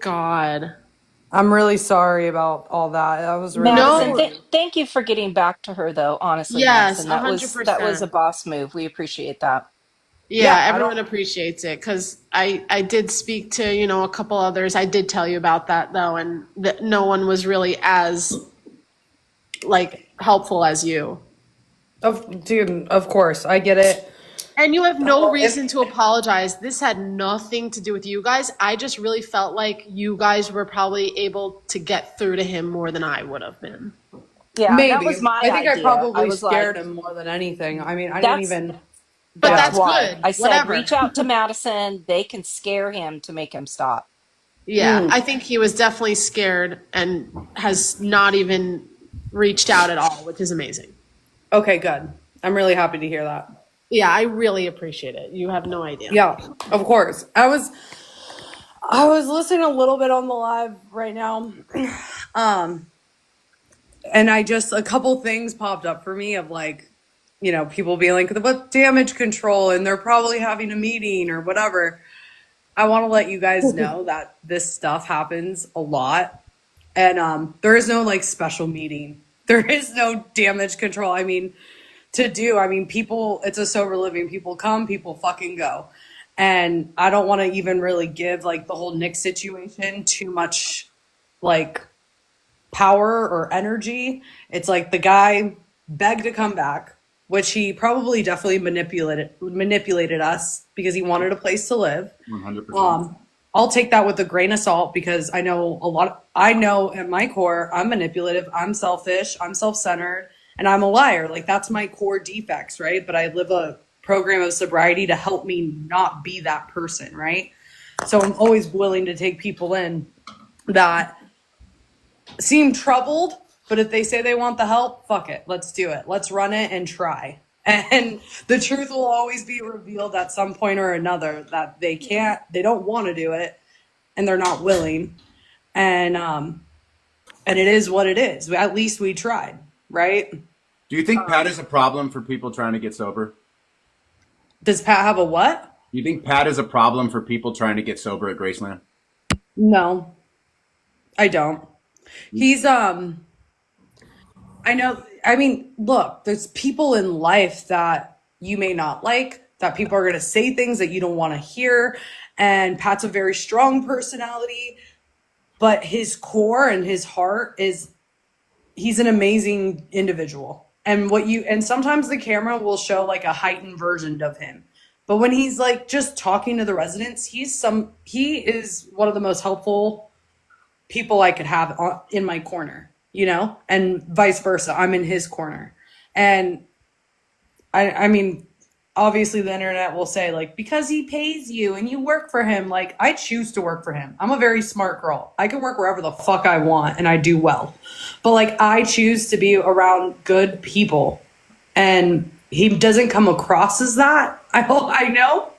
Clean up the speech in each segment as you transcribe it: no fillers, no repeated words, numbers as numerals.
God. I'm really sorry about all that. That was really Madison, No. crazy. thank you for getting back to her though. Honestly, Yes, Madison, a that was a 100%. boss move. We appreciate that. Yeah, Yeah, I everyone don't. appreciates it because I did speak to, a couple others. I did tell you about that though, and that no one was really as like helpful as you. Dude, of course, I get it. And you have no If reason to apologize. This had nothing to do with you guys. I just really felt like you guys were probably able to get through to him more than I would have been. Yeah, that was maybe, my I think I idea. I probably was like, scared him more than anything. I mean, I didn't that's even. But that's Yeah. that's why good. I said Whatever. reach out to Madison. They can scare him to make him stop. Yeah, I think he was definitely scared and has not even reached out at all, which is amazing. Okay, good. I'm really happy to hear that. Yeah, I really appreciate it. You have no idea. Yeah, of course. I was listening a little bit on the live right now. Um, and a couple things popped up for me of like, people being like, what damage control? And they're probably having a meeting or whatever. I want to let you guys know that this stuff happens a lot. And there is no like special meeting. There is no damage control. I mean, people, it's a sober living. People come, people fucking go. And I don't want to even really give like the whole Nick situation too much like power or energy. It's like the guy begged to come back, which he probably definitely manipulated us because he wanted a place to live. 100%. I'll take that with a grain of salt because I know at my core, I'm manipulative, I'm selfish, I'm self-centered, and I'm a liar. Like that's my core defects, right? But I live a program of sobriety to help me not be that person, right? So I'm always willing to take people in that seem troubled, but if they say they want the help, fuck it. Let's do it. Let's run it and try. And the truth will always be revealed at some point or another that they don't want to do it and they're not willing. And it is what it is. At least we tried, right? Do you think Pat is a problem for people trying to get sober? Does Pat have a what? Do you think Pat is a problem for people trying to get sober at Graceland? No, I don't. He's I know. I mean, look, there's people in life that you may not like, that people are going to say things that you don't want to hear. And Pat's a very strong personality, but his core and his heart he's an amazing individual. And sometimes the camera will show like a heightened version of him. But when he's like just talking to the residents, he is one of the most helpful people I could have in my corner, and vice versa. I'm in his corner. And I mean, obviously the internet will say like, because he pays you and you work for him, like I choose to work for him. I'm a very smart girl. I can work wherever the fuck I want and I do well. But like, I choose to be around good people and he doesn't come across as that. I know,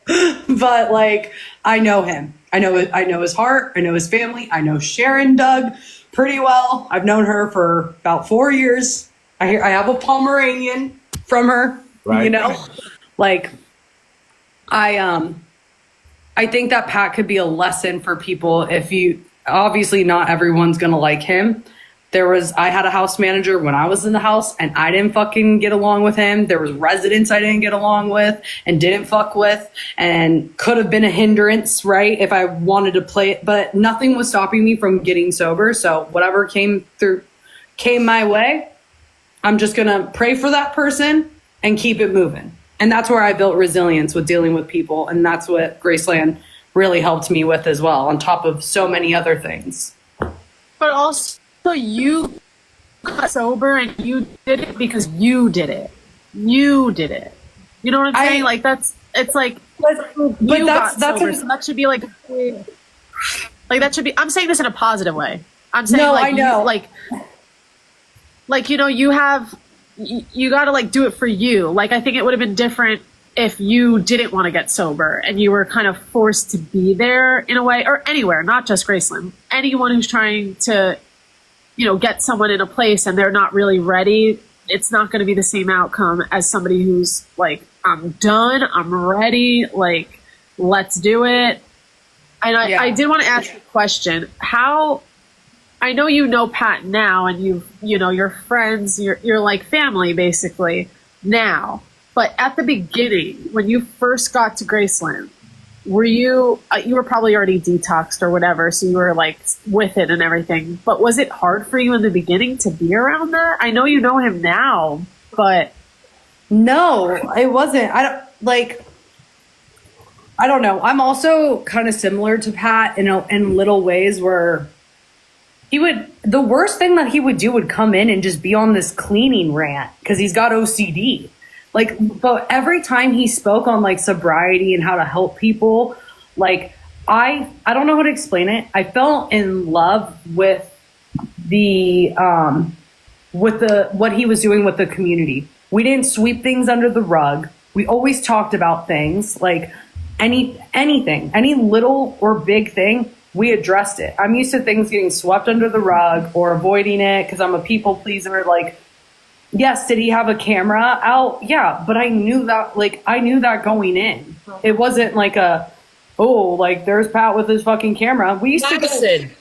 but like, I know him. I know his heart. I know his family. I know Sharon Doug pretty well. I've known her for about 4 years. I have a Pomeranian from her, Right. like I think that Pat could be a lesson for people. Obviously not everyone's going to like him. I had a house manager when I was in the house and I didn't fucking get along with him. There was residents I didn't get along with and didn't fuck with and could have been a hindrance, right? If I wanted to play it, but nothing was stopping me from getting sober. So whatever came my way, I'm just going to pray for that person and keep it moving. And that's where I built resilience with dealing with people. And that's what Graceland really helped me with as well, on top of so many other things. But also, you got sober and you did it because you did it. You did it. You know what I'm saying? Like it's like but you that's got sober, so that should be like that should be. I'm saying this in a positive way. I'm saying No, like I know. You got to like do it for you. Like I think it would have been different if you didn't want to get sober and you were kind of forced to be there in a way, or anywhere, not just Graceland. Anyone who's trying to get someone in a place and they're not really ready, it's not going to be the same outcome as somebody who's like, I'm done, I'm ready, like, let's do it. And Yeah. I did want to ask you a question. How, I know you know Pat now and you're friends, you're like family basically now. But at the beginning, when you first got to Graceland, were you were probably already detoxed or whatever, so you were like with it and everything. But was it hard for you in the beginning to be around that? I know you know him now, but No, it wasn't. I don't know. I'm also kind of similar to Pat in little ways where the worst thing that he would do would come in and just be on this cleaning rant because he's got OCD. Like, but every time he spoke on like sobriety and how to help people, like I don't know how to explain it. I fell in love with what he was doing with the community. We didn't sweep things under the rug. We always talked about things like anything, any little or big thing, we addressed it. I'm used to things getting swept under the rug or avoiding it because I'm a people pleaser. Like, yes, did he have a camera out? Yeah, but I knew that going in. It wasn't like there's Pat with his fucking camera. We used to Madison,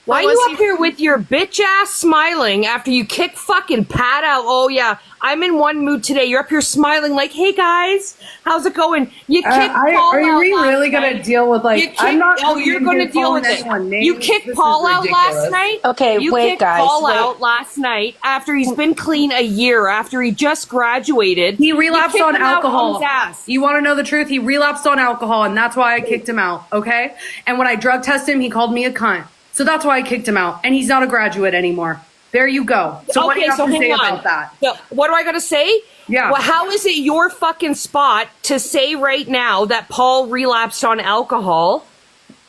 why are you up here with your bitch ass smiling after you kick fucking Pat out? Oh yeah, I'm in one mood today. You're up here smiling like, hey guys, how's it going? You kicked Paul are out we last really night. gonna deal with like? I'm not. Oh, you're gonna deal with it. You kicked Paul out last night. Okay, you wait, kicked guys, Paul wait. out last night after he's been clean a year, after he just graduated. He relapsed You on kicked him out alcohol. his ass. You want to know the truth? He relapsed on alcohol, and that's why I kicked him out. Okay. And when I drug tested him, he called me a cunt. So that's why I kicked him out. And he's not a graduate anymore. There you go. So what do you have to say about that? So what do I got to say? Yeah. Well, how is it your fucking spot to say right now that Paul relapsed on alcohol?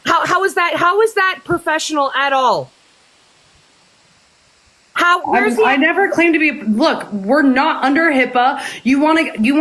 How is that professional at all? I never claimed to be. Look, we're not under HIPAA. You want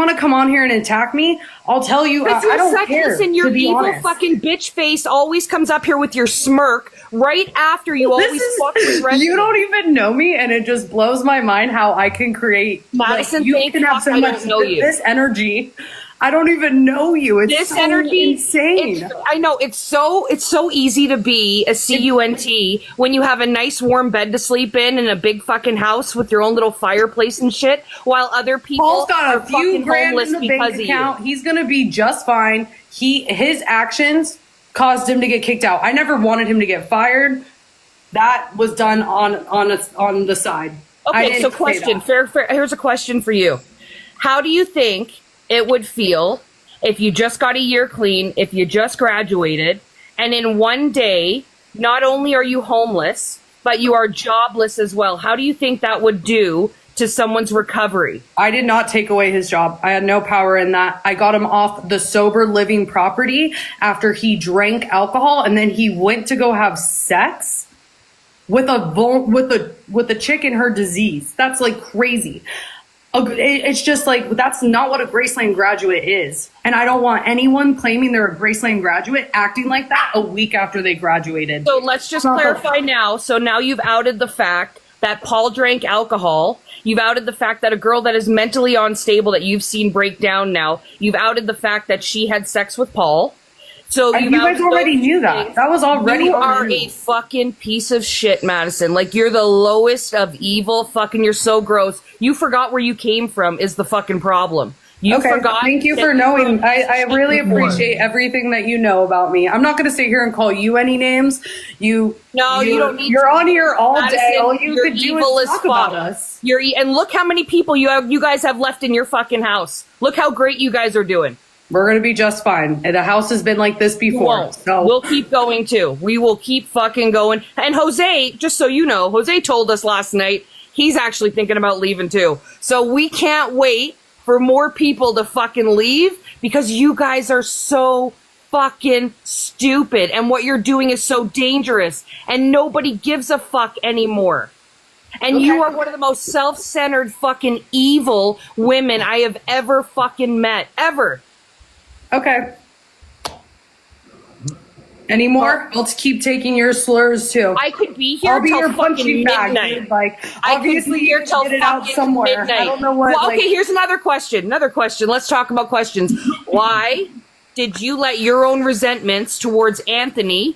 to come on here and attack me? I'll tell you. I don't care. Listen, your to be evil honest. fucking bitch face always comes up here with your smirk right after you always fucking rest. You don't even know me, and it just blows my mind how I can create. Madison, you thank can have fuck so I much don't know you. this energy. I don't even know you. It's This so energy, insane. I know it's so easy to be a CUNT when you have a nice warm bed to sleep in and a big fucking house with your own little fireplace and shit, while other people Paul's got are a few fucking grand homeless in the because bank of account. you. He's gonna be just fine. His actions caused him to get kicked out. I never wanted him to get fired. That was done on the side. Okay, so question, fair. Here's a question for you. How do you think it would feel if you just got a year clean, if you just graduated, and in one day, not only are you homeless, but you are jobless as well? How do you think that would do to someone's recovery? I did not take away his job. I had no power in that. I got him off the sober living property after he drank alcohol, and then he went to go have sex with a chick in her disease. That's like crazy. It's just like, that's not what a Graceland graduate is. And I don't want anyone claiming they're a Graceland graduate acting like that a week after they graduated. So let's just clarify now. So now you've outed the fact that Paul drank alcohol. You've outed the fact that a girl that is mentally unstable that you've seen break down now. You've outed the fact that she had sex with Paul. So you guys already knew that. That was already. You are a fucking piece of shit, Madison. Like, you're the lowest of evil. Fucking, you're so gross. You forgot where you came from is the fucking problem. You forgot. Thank you for knowing. I really appreciate everything that you know about me. I'm not going to sit here and call you any names. You don't need. You're on here all Madison, day. All you could do evil is as talk about fuck. us. And look how many people you guys have left in your fucking house. Look how great you guys are doing. We're going to be just fine. The house has been like this before. So we'll keep going too. We will keep fucking going. And Jose, just so you know, Jose told us last night he's actually thinking about leaving too. So we can't wait for more people to fucking leave because you guys are so fucking stupid and what you're doing is so dangerous and nobody gives a fuck anymore. And you are one of the most self-centered fucking evil women I have ever fucking met. Ever. Okay. Any more? I'll keep taking your slurs too. I could be here I'll be till your fucking punching bag, midnight. dude. Like, I could obviously be here you till get it out fucking somewhere. midnight. I don't know what. Well, okay, here's another question. Let's talk about questions. Why did you let your own resentments towards Anthony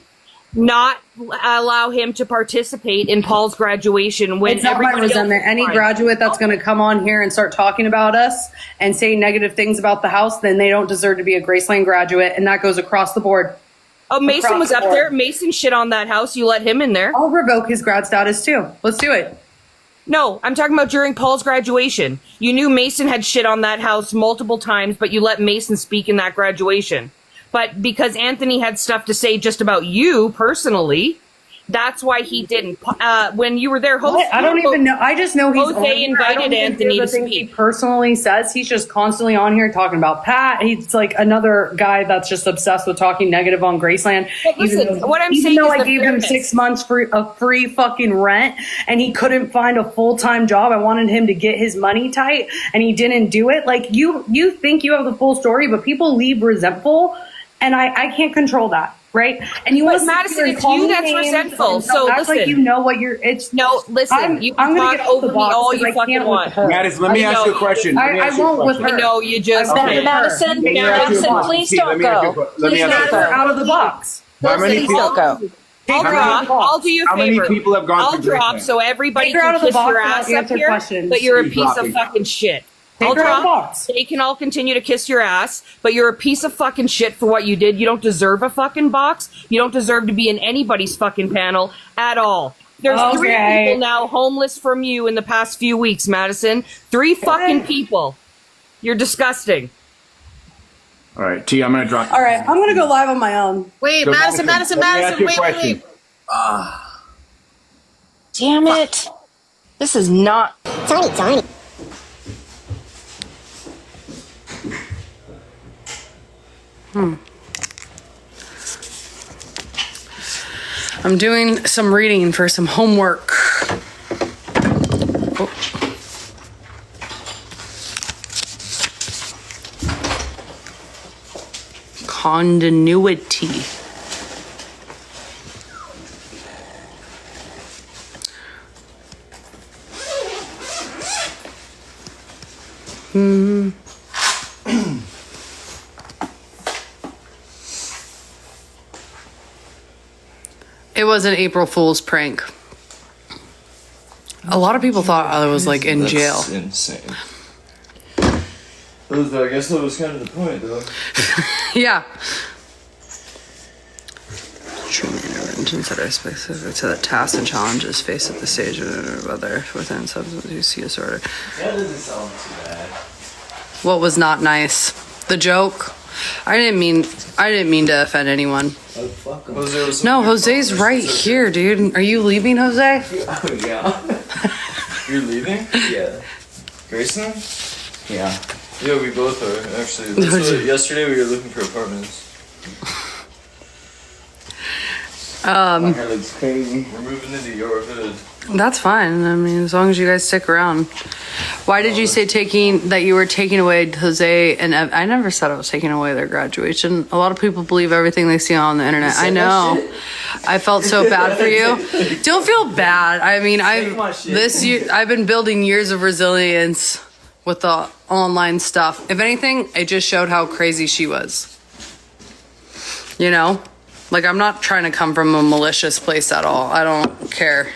not allow him to participate in Paul's graduation when It's not my everybody else resentment. was Any fine? graduate that's going to come on here and start talking about us and say negative things about the house, then they don't deserve to be a Graceland graduate, and that goes across the board. Oh, Mason Across was the up board. there. Mason shit on that house. You let him in there. I'll revoke his grad status too. Let's do it. No, I'm talking about during Paul's graduation. You knew Mason had shit on that house multiple times, but you let Mason speak in that graduation. But because Anthony had stuff to say just about you personally, that's why he didn't. When you were there hosting, I don't even know. I just know he's Jose on here. I don't invited even Anthony hear to the things he speak. personally says. He's just constantly on here talking about Pat. He's like another guy that's just obsessed with talking negative on Graceland. But listen, what I'm even saying though is I the gave him fairness. 6 months of free fucking rent and he couldn't find a full-time job. I wanted him to get his money tight and he didn't do it. Like you think you have the full story, but people leave resentful and I can't control that. Right, and you But want to Madison, it's you that's resentful. So act like listen. you know what you're. It's No, listen. You can gonna talk get off the over me box all because you I fucking can't with want. her. Madison, let me I ask know. you a question. Let me I ask you a won't with question. her. I know you just I won't can't. with her. Madison, Take her out of the Madison, box. please See, let don't me ask you a go. que- let me Please ask you a don't Take her go. out of the box. How many Please people? don't go. I'll Take her out of the drop. box. I'll do you a How many favor. people have gone I'll through drop Graceland? so everybody Take her can out of the kiss box your and I'll ass up answer here. questions. But you're a Keep piece of dropping. fucking shit. Take I'll her out of the drop. box. They can all continue to kiss your ass, but you're a piece of fucking shit for what you did. You don't deserve a fucking box. You don't deserve to be in anybody's fucking panel at all. There's 3 Okay. people now homeless from you in the past few weeks, Madison. 3 fucking people. You're disgusting. All right, T, I'm gonna drop. All right, I'm gonna go live on my own. Wait, So Madison, let me ask you a wait. question. Damn it. This is not. I'm doing some reading for some homework. Oh. Continuity. It was an April Fool's prank. A lot of people thought I was like in jail. That's insane. I guess that was kind of the point, though. Yeah. Truly interventions that are specific to the tasks and challenges faced at the stage of other within substance use disorder. That doesn't sound too bad. What was not nice? The joke. I didn't mean to offend anyone. Oh, fuck 'em. Jose was No, some of your Jose's followers. right It's here, dude. Are you leaving, Jose? okay. Oh, yeah. You're leaving? Yeah. Grayson? Yeah. Yeah, we both are, actually. That's what, yesterday we were looking for apartments. My hair looks crazy. We're moving into your hood. That's fine. I mean, as long as you guys stick around. Why did you say that you were taking away Jose and Ev? I never said I was taking away their graduation. A lot of people believe everything they see on the internet. I said know. that shit? I felt so bad for you. Don't feel bad. I mean, my shit. I've been building years of resilience with the online stuff. If anything, it just showed how crazy she was. You know? Like, I'm not trying to come from a malicious place at all. I don't care.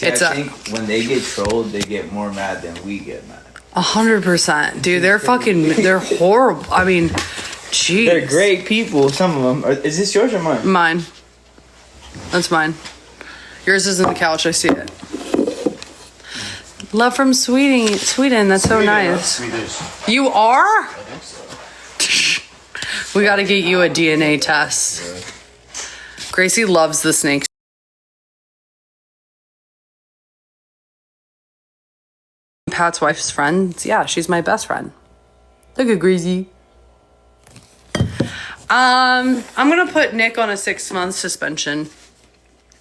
It's I think when they get trolled, they get more mad than we get mad. 100%. Dude, they're horrible. I mean, jeez. They're great people, some of them. Is this yours or mine? Mine. That's mine. Yours is in the couch. I see it. Love from Sweden. That's so nice. Swedish. You are? I think so. We got to get you a DNA test. Gracie loves the snakes. Pat's wife's friend. Yeah, she's my best friend. Look at Gracie. I'm gonna put Nick on a 6-month suspension.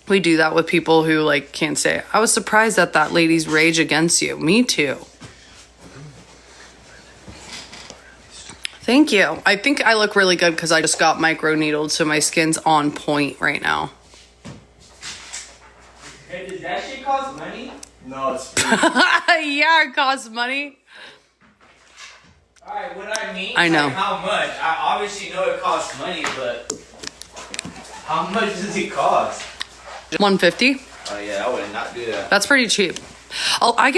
We do that with people who like can't stay. I was surprised at that lady's rage against you. Me too. Thank you. I think I look really good because I just got micro needled, so my skin's on point right now. Hey, does that shit cost money? No, it's free. Yeah, it costs money. Alright, what I mean? I know. Like how much? I obviously know it costs money, but how much does it cost? $150. Oh yeah, I would not do that. That's pretty cheap. I've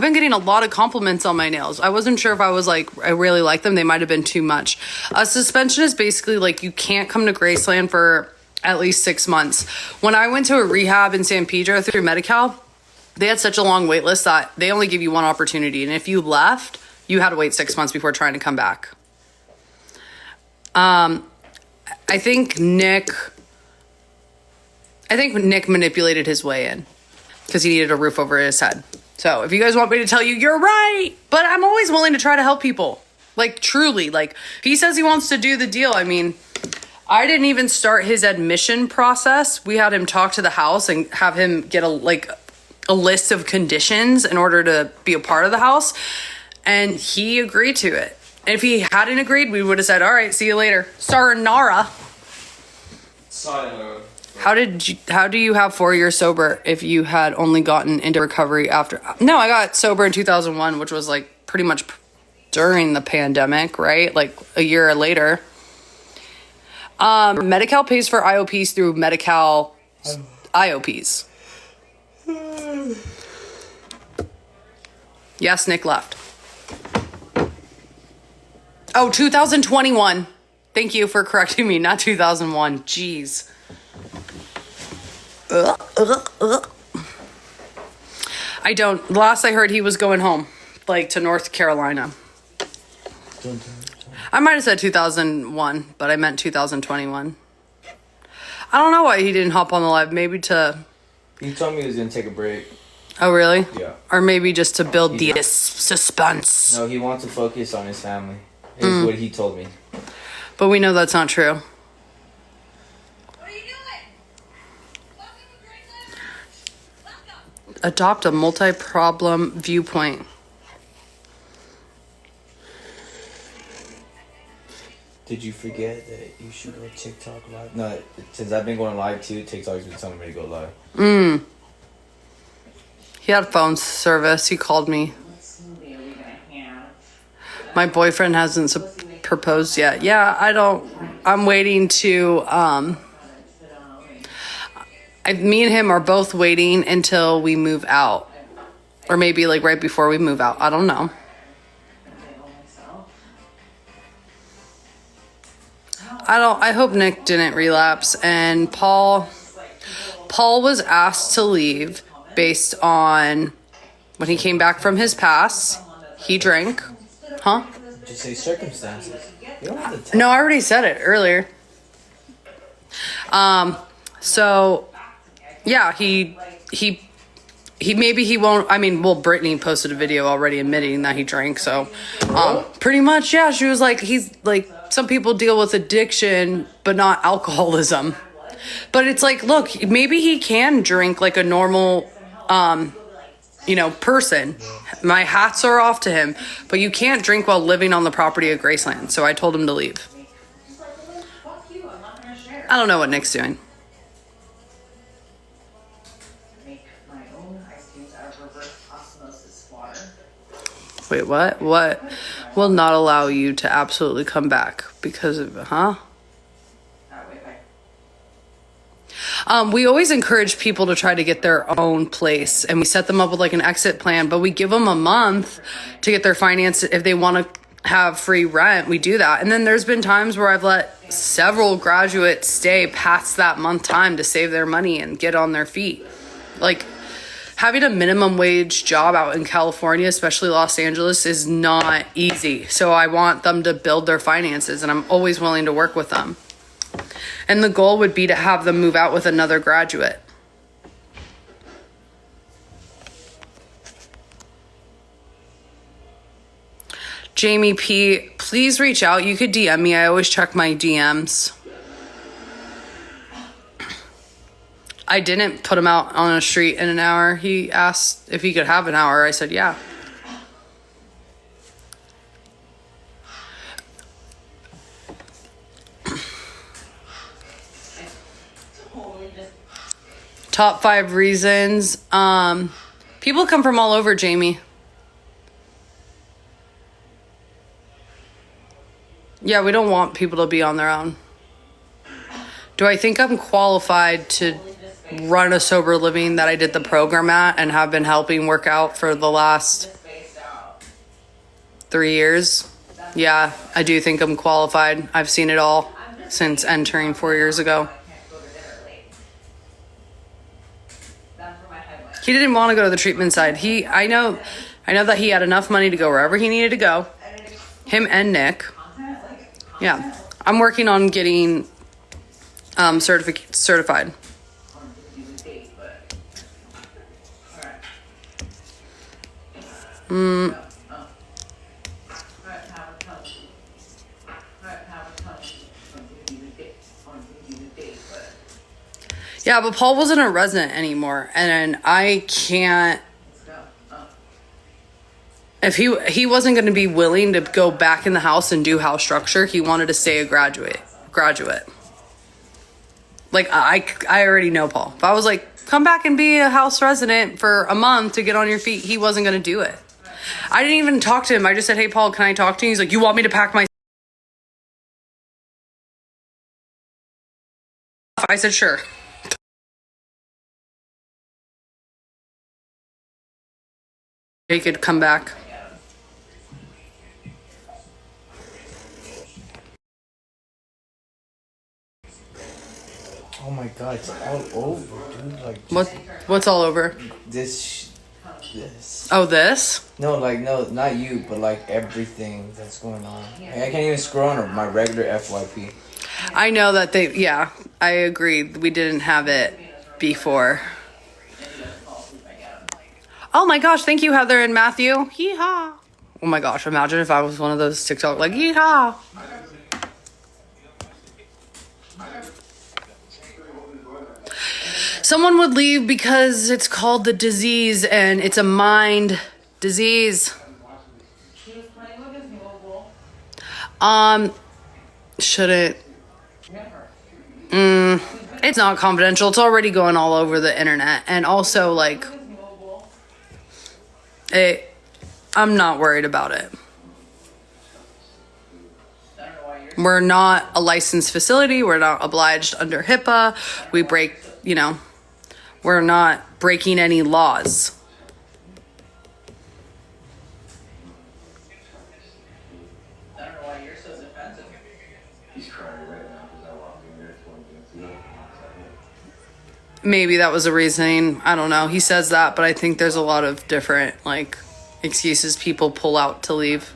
been getting a lot of compliments on my nails. I wasn't sure if I was like, I really like them. They might have been too much. A suspension is basically like you can't come to Graceland for at least 6 months. When I went to a rehab in San Pedro through Medi-Cal, they had such a long wait list that they only give you one opportunity. And if you left, you had to wait 6 months before trying to come back. I think Nick manipulated his way in because he needed a roof over his head. So if you guys want me to tell you, you're right. But I'm always willing to try to help people. Like, truly. Like, if he says he wants to do the deal, I mean, I didn't even start his admission process. We had him talk to the house and have him get a list of conditions in order to be a part of the house. And he agreed to it. And if he hadn't agreed, we would have said, all right, see you later. Sayonara. Sayonara. How do you have 4 years sober if you had only gotten into recovery after? No, I got sober in 2001, which was like pretty much during the pandemic, right? Like a year later. Medi-Cal pays for IOPs through Medi-Cal IOPs. Yes, Nick left. Oh, 2021. Thank you for correcting me, not 2001. Jeez. I don't. Last I heard, he was going home, like to North Carolina. I might have said 2001, but I meant 2021. I don't know why he didn't hop on the live. Maybe to. He told me he was gonna take a break. Oh, really? Yeah. Or maybe just to build the suspense. No, he wants to focus on his family. Is what he told me. But we know that's not true. Adopt a multi-problem viewpoint. Did you forget that you should go TikTok live? No, since I've been going live too, TikTok's been telling me to go live. He had phone service. He called me. My boyfriend hasn't proposed yet. Yeah, I'm waiting to, me and him are both waiting until we move out. Or maybe like right before we move out. I don't know. I hope Nick didn't relapse. And Paul was asked to leave based on when he came back from his pass. He drank. Huh? Just say circumstances. You don't have to tell. No, I already said it earlier. So yeah, he maybe he won't. I mean, well, Brittany posted a video already admitting that he drank. So, pretty much, yeah. She was like, he's like, some people deal with addiction, but not alcoholism. But it's like, look, maybe he can drink like a normal, person. My hats are off to him, but you can't drink while living on the property of Graceland. So I told him to leave. I don't know what Nick's doing. Wait, what? What will not allow you to absolutely come back because of, huh? We always encourage people to try to get their own place, and we set them up with like an exit plan, but we give them a month to get their finances. If they want to have free rent, we do that. And then there's been times where I've let several graduates stay past that month time to save their money and get on their feet. Like, having a minimum wage job out in California, especially Los Angeles, is not easy. So I want them to build their finances, and I'm always willing to work with them. And the goal would be to have them move out with another graduate. Jamie P, please reach out. You could DM me. I always check my DMs. I didn't put him out on a street in an hour. He asked if he could have an hour. I said, yeah. Top 5 reasons. People come from all over, Jamie. Yeah, we don't want people to be on their own. Do I think I'm qualified to run a sober living that I did the program at and have been helping work out for the last 3 years? Yeah, I do think I'm qualified. I've seen it all since entering 4 years ago. He didn't want to go to the treatment side. I know that he had enough money to go wherever he needed to go. Him and Nick. Yeah. I'm working on getting certified. Yeah, but Paul wasn't a resident anymore, and I can't. If he wasn't going to be willing to go back in the house and do house structure, he wanted to stay a graduate. Like I already know Paul. If I was like, come back and be a house resident for a month to get on your feet, he wasn't going to do it. I didn't even talk to him. I just said, hey, Paul, can I talk to you? He's like, you want me to pack my stuff? I said, sure. He could come back. Oh my god, it's all over, dude. Like What's all over? this. Oh, this? No, like no, not you, but like everything that's going on. Like, I can't even scroll on my regular FYP. I know that I agree. We didn't have it before. Oh my gosh, thank you, Heather and Matthew. Yeehaw. Oh my gosh, imagine if I was one of those TikTok like, yeehaw. Someone would leave because it's called the disease and it's a mind disease. Shouldn't. It's not confidential. It's already going all over the internet. And also, like, I'm not worried about it. We're not a licensed facility. We're not obliged under HIPAA. We're not breaking any laws. Maybe that was a reasoning. I don't know. He says that, but I think there's a lot of different, like, excuses people pull out to leave.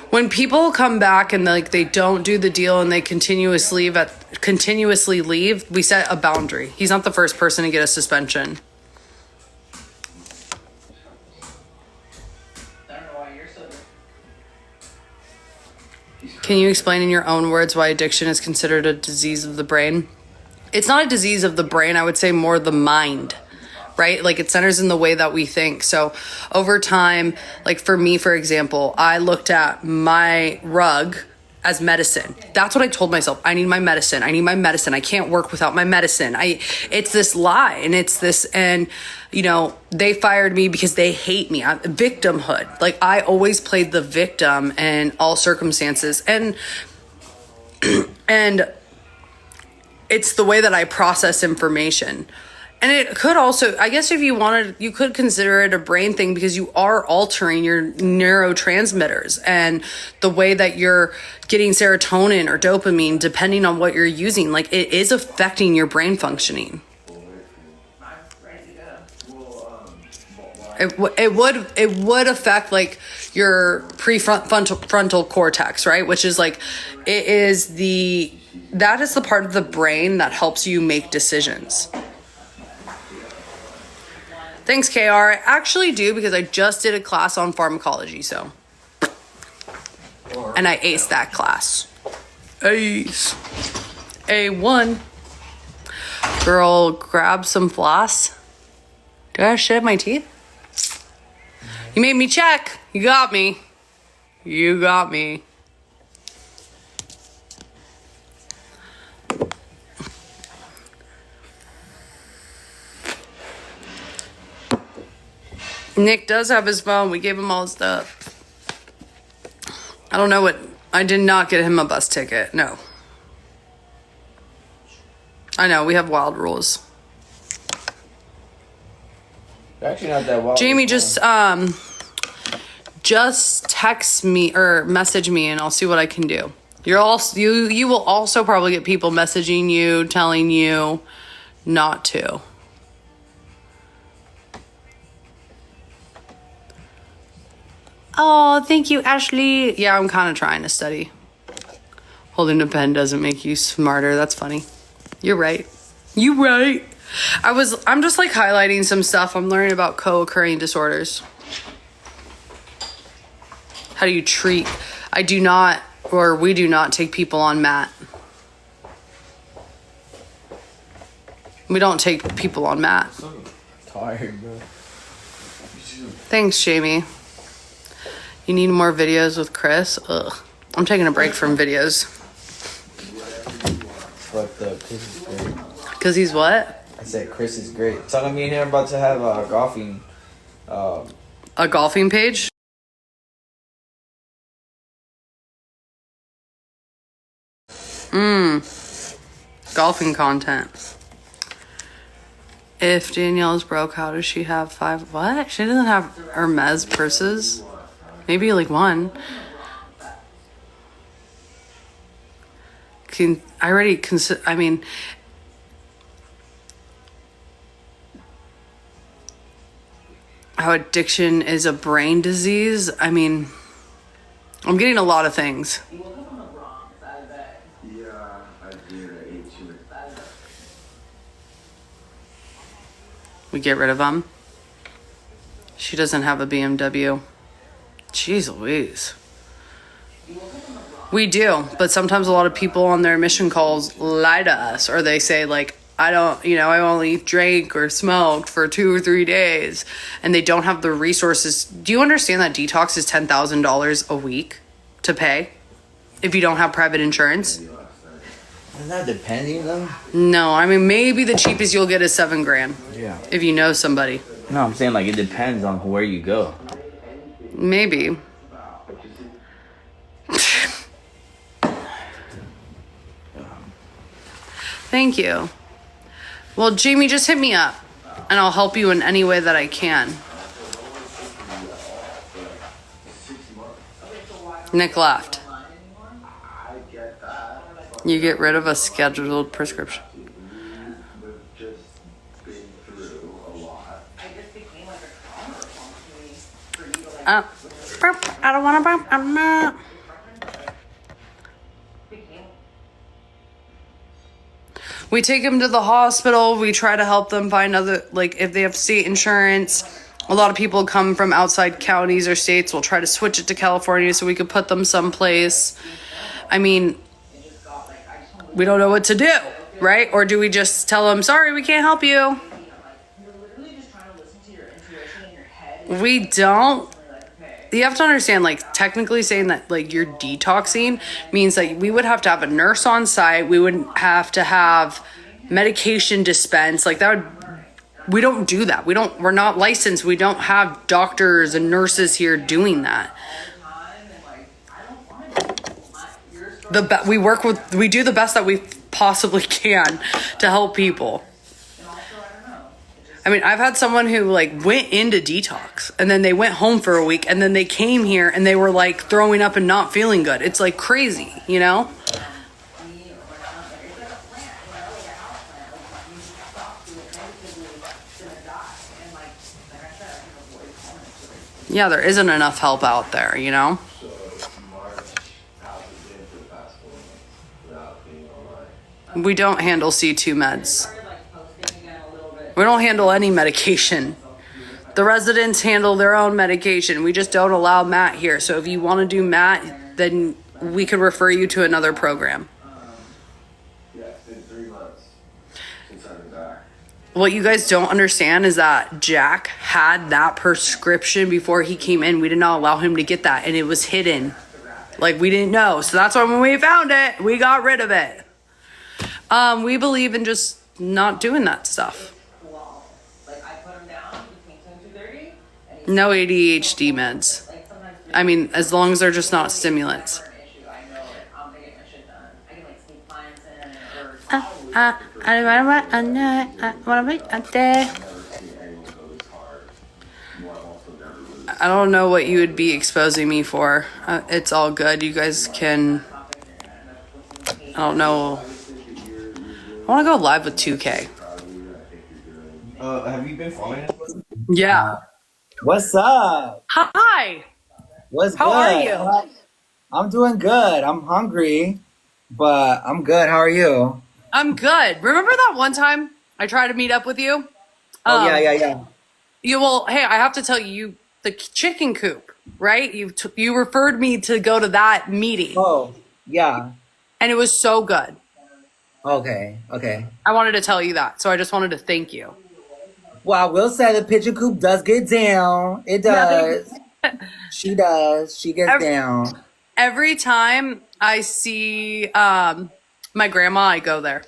When people come back and like they don't do the deal and they continuously leave, we set a boundary. He's not the first person to get a suspension. Can you explain in your own words why addiction is considered a disease of the brain? It's not a disease of the brain. I would say more the mind, right? Like it centers in the way that we think. So over time, like for me, for example, I looked at my rug as medicine. That's what I told myself. I need my medicine. I need my medicine. I can't work without my medicine. It's this lie and they fired me because they hate me. Victimhood. Like I always played the victim in all circumstances. And it's the way that I process information. And it could also, I guess if you wanted, you could consider it a brain thing because you are altering your neurotransmitters and the way that you're getting serotonin or dopamine, depending on what you're using. Like it is affecting your brain functioning. It would affect like your prefrontal cortex, right? Which is like, that is the part of the brain that helps you make decisions. Thanks, KR. I actually do because I just did a class on pharmacology, so. And I aced that class. Ace. A1. Girl, grab some floss. Do I have shit in my teeth? You made me check. You got me. You got me. Nick does have his phone. We gave him all his stuff. I don't know what. I did not get him a bus ticket. No. I know, we have wild rules. They're actually not that wild. Jamie, just text me or message me and I'll see what I can do. You will also probably get people messaging you, telling you not to. Oh, thank you, Ashley. Yeah, I'm kind of trying to study. Holding a pen doesn't make you smarter. That's funny. You're right. You right. I'm just like highlighting some stuff. I'm learning about co-occurring disorders. How do you treat? We do not take people on MAT. We don't take people on MAT. I'm tired, bro. Thanks, Jamie. You need more videos with Chris? Ugh. I'm taking a break from videos. But Chris is great. Because he's what? I said Chris is great. Tell me and him about to have a golfing. A golfing page? Golfing content. If Danielle's broke, how does she have 5? What? She doesn't have Hermes purses? Maybe like one. How addiction is a brain disease. I mean, I'm getting a lot of things. We get rid of them. She doesn't have a BMW. Jeez Louise. We do, but sometimes a lot of people on their mission calls lie to us, or they say like, I only drank or smoked for 2 or 3 days, and they don't have the resources. Do you understand that detox is $10,000 a week to pay if you don't have private insurance? Isn't that depending though? No, I mean, maybe the cheapest you'll get is $7,000. Yeah. If you know somebody. No, I'm saying like it depends on where you go. Maybe. Thank you. Well, Jamie, just hit me up and I'll help you in any way that I can. Nick left. You get rid of a scheduled prescription. I don't want to. I'm not. We take them to the hospital. We try to help them find if they have state insurance. A lot of people come from outside counties or states. We'll try to switch it to California so we could put them someplace. I mean, we don't know what to do, right? Or do we just tell them, sorry, we can't help you? We don't. You have to understand, technically saying that, you're detoxing means that we would have to have a nurse on site. We wouldn't have to have medication dispensed. We don't do that. We're not licensed. We don't have doctors and nurses here doing that. We do the best that we possibly can to help people. I mean, I've had someone who went into detox and then they went home for a week and then they came here and they were throwing up and not feeling good. It's crazy, you know? Yeah, there isn't enough help out there, you know? We don't handle C2 meds. We don't handle any medication. The residents handle their own medication. We just don't allow MAT here. So if you want to do MAT, then we could refer you to another program. Yeah, it's been 3 months since I've been back. What you guys don't understand is that Jack had that prescription before he came in. We did not allow him to get that, and it was hidden. We didn't know. So that's why when we found it, we got rid of it. We believe in just not doing that stuff. No ADHD meds. I mean, as long as they're just not stimulants. I don't know what you would be exposing me for. It's all good. You guys can. I don't know. I want to go live with 2K. Have you been following it? Yeah. What's up? Hi. What's How good? are you? I'm doing good. I'm hungry, but I'm good. How are you? I'm good. Remember that one time I tried to meet up with you? Oh, yeah. Hey, I have to tell you, the chicken coop, right? You referred me to go to that meeting. Oh, yeah. And it was so good. Okay. I wanted to tell you that, so I just wanted to thank you. Well, I will say the pigeon coop does get down. It does. She does. She gets down. Every time I see my grandma, I go there.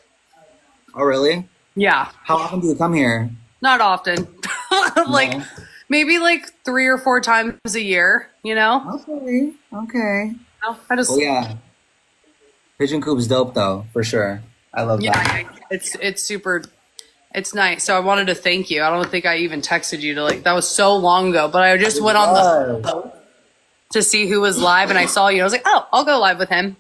Oh, really? Yeah. How often do you come here? Not often. No. Maybe 3 or 4 times a year, you know? Okay. I just Oh, yeah. Pigeon coop's dope, though, for sure. I love that. yeah, it's super, it's nice. So I wanted to thank you. I don't think I even texted you that was so long ago, but I just went on to see who was live and I saw you. I was like, oh, I'll go live with him.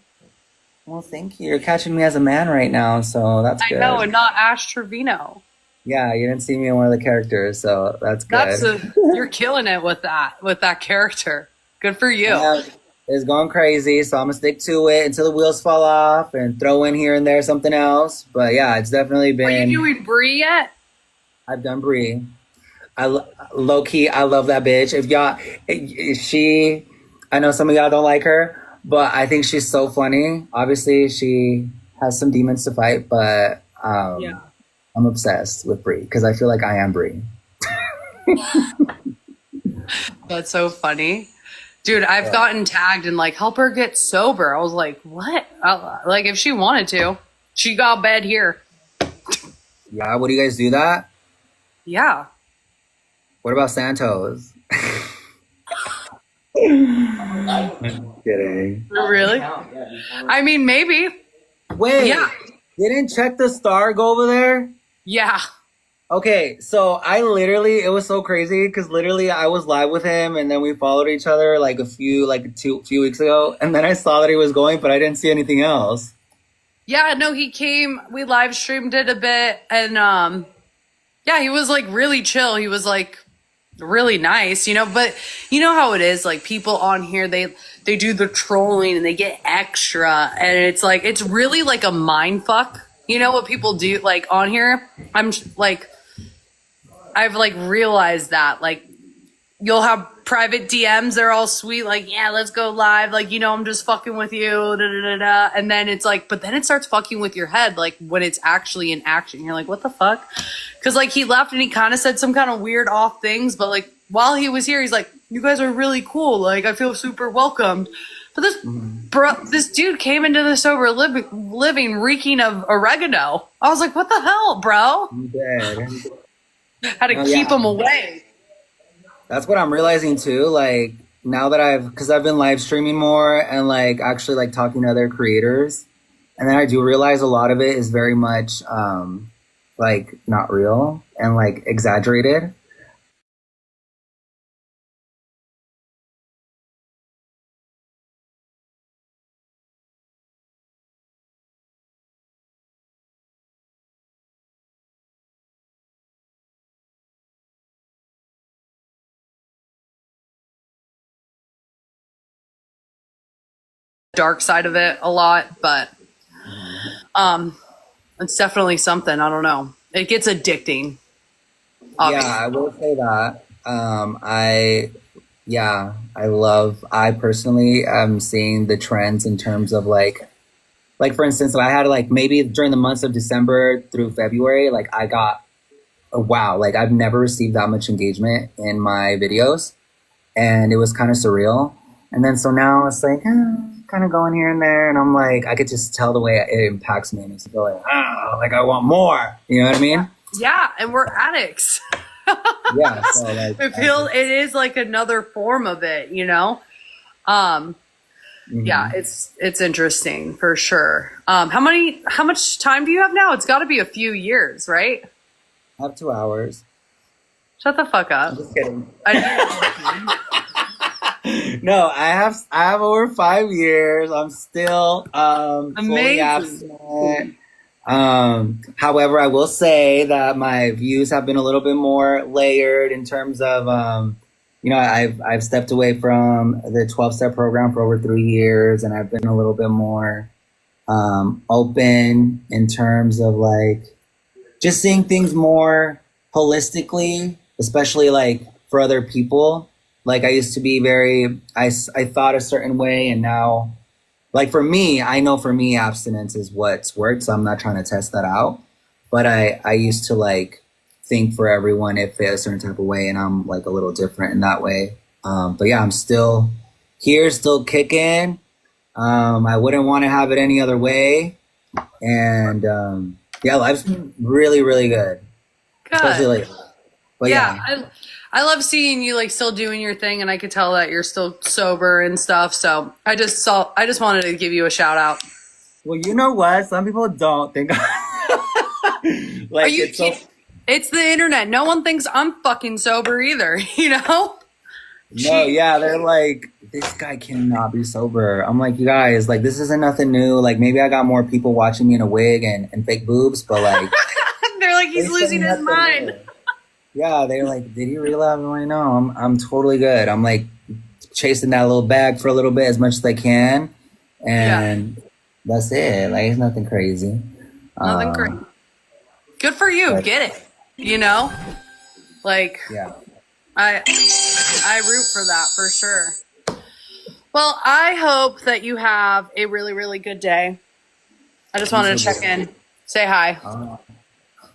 Well, thank you. You're catching me as a man right now, so that's good. I know, and not Ash Trevino. Yeah, you didn't see me in one of the characters, so that's good. You're killing it with that character. Good for you. Yeah, it's going crazy, so I'm gonna stick to it until the wheels fall off and throw in here and there something else. But yeah, it's definitely been. Are you doing Brie yet? I've done Brie. Low key, I love that bitch. I know some of y'all don't like her, but I think she's so funny. Obviously, she has some demons to fight, but Yeah. I'm obsessed with Brie because I feel like I am Brie. That's so funny. Dude, I've gotten tagged and help her get sober. I was like, what? If she wanted to. She got bed here. Yeah, what do you guys do that? Yeah. What about Santos? I'm kidding. Really? I mean, maybe. Wait, Yeah. didn't Check the Star go over there? Yeah. Okay, so it was so crazy because literally I was live with him and then we followed each other a few weeks ago, and then I saw that he was going, but I didn't see anything else. Yeah, no, he came, we live streamed it a bit, and yeah, he was really chill. He was really nice, but you know how it is, people on here, they do the trolling and they get extra, and it's really a mind fuck. You know what people do on here? I've realized that you'll have private DMs, they're all sweet, yeah, let's go live, I'm just fucking with you, da, da, da, da. And then it's but then it starts fucking with your head when it's actually in action. You're like, what the fuck? Because he left and he kind of said some kind of weird off things, but while he was here, he's like, you guys are really cool, I feel super welcomed. But this dude came into the sober living reeking of oregano. I was like, what the hell, bro? I'm dead. Had to keep him away. That's what I'm realizing too. Now that because I've been live streaming more and actually talking to other creators, and then I do realize a lot of it is very much not real and exaggerated. Dark side of it a lot, but it's definitely something. I don't know. It gets addicting. Obviously. Yeah, I will say that. I personally am seeing the trends in terms of for instance, I had maybe during the months of December through February, I got wow, I've never received that much engagement in my videos, and it was kind of surreal. And then so now it's kind of going here and there, and I'm I could just tell the way it impacts me, and it's I want more. You know what I mean? Yeah, and we're addicts. Yeah, so like it is like another form of it, you know? Yeah, it's interesting for sure. How much time do you have now? It's got to be a few years, right? I have 2 hours. Shut the fuck up. Just kidding. I, No, I have over 5 years. I'm still fully Amazing. abstinent. However, I will say that my views have been a little bit more layered in terms of I've stepped away from the 12-step program for over 3 years, and I've been a little bit more open in terms of like just seeing things more holistically, especially like for other people. Like I used to be I thought a certain way, and now, like for me, I know for me abstinence is what's worked, so I'm not trying to test that out. But I used to like think for everyone it fit a certain type of way, and I'm like a little different in that way. But yeah, I'm still here, still kicking. I wouldn't want to have it any other way. And yeah, life's been really, really good. Especially like, but yeah. I love seeing you like still doing your thing, and I could tell that you're still sober and stuff. So I just wanted to give you a shout out. Well, you know what? Some people don't think like Are you kidding? It's the internet. No one thinks I'm fucking sober either, you know? No, yeah, they're like, this guy cannot be sober. I'm like, you guys, like, this isn't nothing new. Like, maybe I got more people watching me in a wig and fake boobs, but like, they're like, he's losing his mind. New. Yeah, they're like, did he relapse? I'm like, no, I'm totally good. I'm like chasing that little bag for a little bit as much as I can, and that's it. Like, it's nothing crazy. Nothing crazy. Good for you. Get it. You know, like, yeah. I root for that for sure. Well, I hope that you have a really, really good day. I just wanted to check in, say hi. All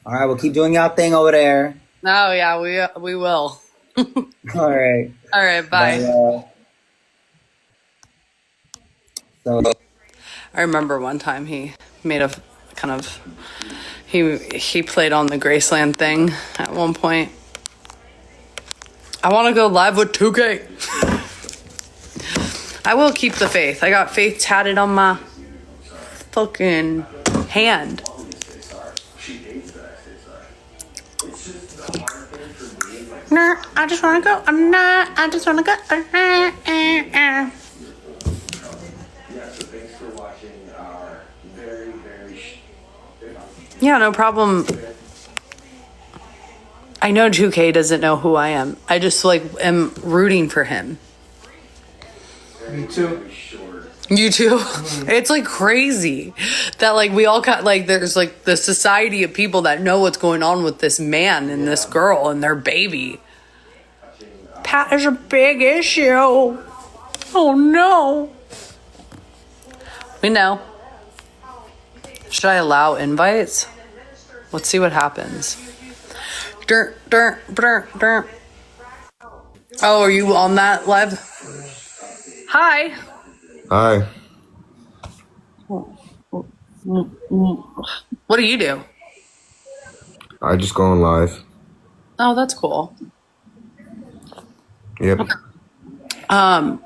right, well, keep doing y'all thing over there. Oh yeah, we will. All right. All right, bye. So I remember one time he made a kind of he played on the Graceland thing at one point. I want to go live with 2K. I will keep the faith. I got faith tatted on my fucking hand. Nah, I just want to go. I just want to go. Yeah, so thanks for watching our very, very Yeah, no problem. I know 2K doesn't know who I am. I just like am rooting for him. Me too. You too? It's like crazy that like we all got like there's like the society of people that know what's going on with this man and this girl and their baby. Pat is a big issue. Oh no. We know. Should I allow invites? Let's see what happens. Oh, are you on that live? Hi. Hi. What do you do? I just go on live. Oh, that's cool. Yep. I'm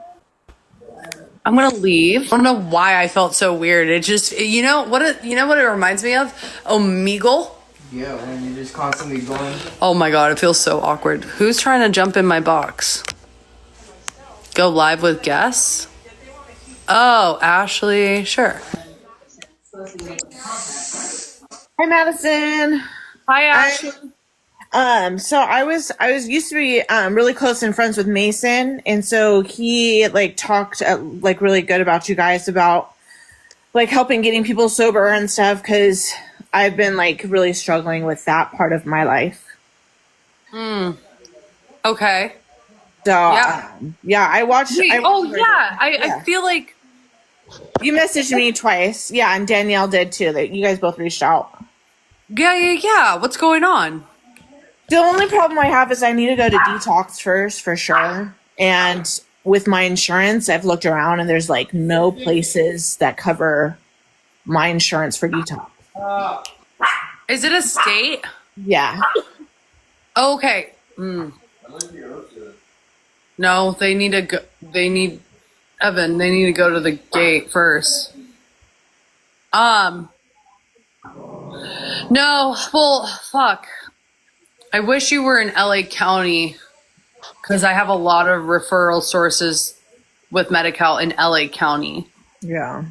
gonna leave. I don't know why I felt so weird. It just, you know what it reminds me of? Omegle. Yeah, when you're just constantly going. Oh my god, it feels so awkward. Who's trying to jump in my box? Go live with guests? Oh, Ashley, sure. Hi, Madison. Hi, Ashley. So I was used to be really close and friends with Mason, and so he like talked like really good about you guys about like helping getting people sober and stuff because I've been like really struggling with that part of my life. Okay. So yeah, I watched. Wait, I feel like you messaged me twice. Yeah, and Danielle did too. That you guys both reached out. Yeah. What's going on? The only problem I have is I need to go to detox first for sure. And with my insurance, I've looked around and there's like no places that cover my insurance for detox. Is it a state? Yeah. Okay. No, they need to go. They need Evan. They need to go to the gate first. No. Well, fuck. I wish you were in LA County because I have a lot of referral sources with Medi-Cal in LA County. Yeah.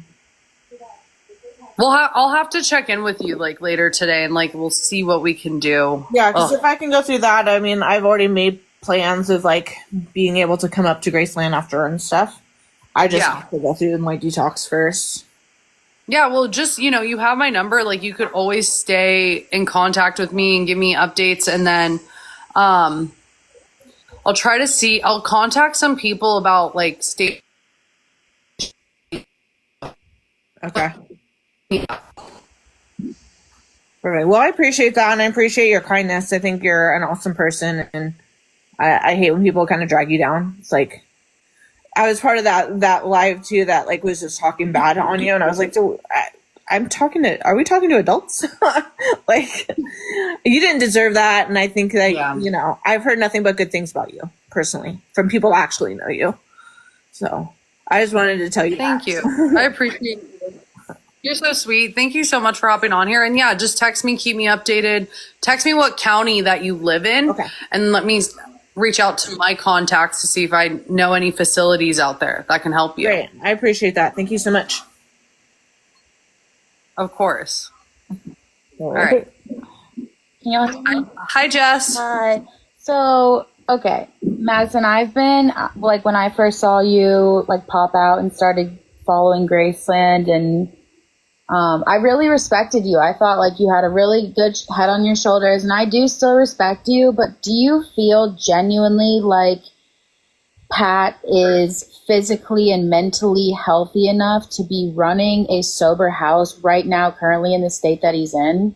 Well, I'll have to check in with you like later today, and like we'll see what we can do. Yeah, because if I can go through that, I mean, I've already made plans of like being able to come up to Graceland after and stuff. I just have to go through my detox first. Yeah, well, just, you have my number. Like, you could always stay in contact with me and give me updates. And then I'll try to see, I'll contact some people about, like, state. Okay. Perfect. Well, I appreciate that, and I appreciate your kindness. I think you're an awesome person, and I hate when people kind of drag you down. It's like, I was part of that live too that like was just talking bad on you, and I was like, so I'm talking to. Are we talking to adults? Like, you didn't deserve that, and I think that I've heard nothing but good things about you personally from people who actually know you. So I just wanted to tell you. Thank you. I appreciate you. You're so sweet. Thank you so much for hopping on here. And yeah, just text me, keep me updated. Text me what county that you live in, and let me reach out to my contacts to see if I know any facilities out there that can help you. Great. I appreciate that. Thank you so much. Of course. All right. Hi, Jess. Hi. So, okay, Madison, I've been, like, when I first saw you, like, pop out and started following Graceland, and I really respected you. I thought, like, you had a really good head on your shoulders, and I do still respect you, but do you feel genuinely like Pat is physically and mentally healthy enough to be running a sober house right now, currently in the state that he's in?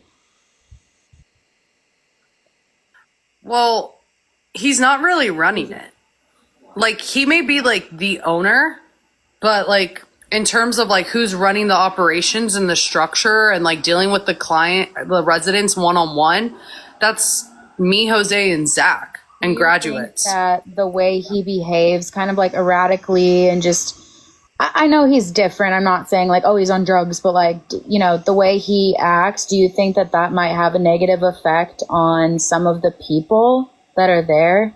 Well, he's not really running it. Like, he may be, like, the owner, but, like, in terms of, like, who's running the operations and the structure and, like, dealing with the residents one-on-one, that's me, Jose, and Zach, and graduates. That the way he behaves kind of, like, erratically and just... I know he's different. I'm not saying, like, oh, he's on drugs, but, like, the way he acts, do you think that that might have a negative effect on some of the people that are there?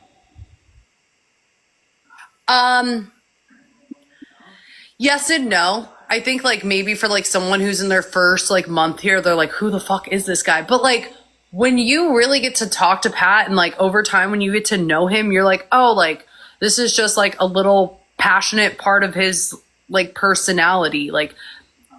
Yes and no. I think, like, maybe for, like, someone who's in their first, like, month here, they're like, who the fuck is this guy? But, like, when you really get to talk to Pat and, like, over time when you get to know him, you're like, oh, like, this is just, like, a little passionate part of his, like, personality. Like,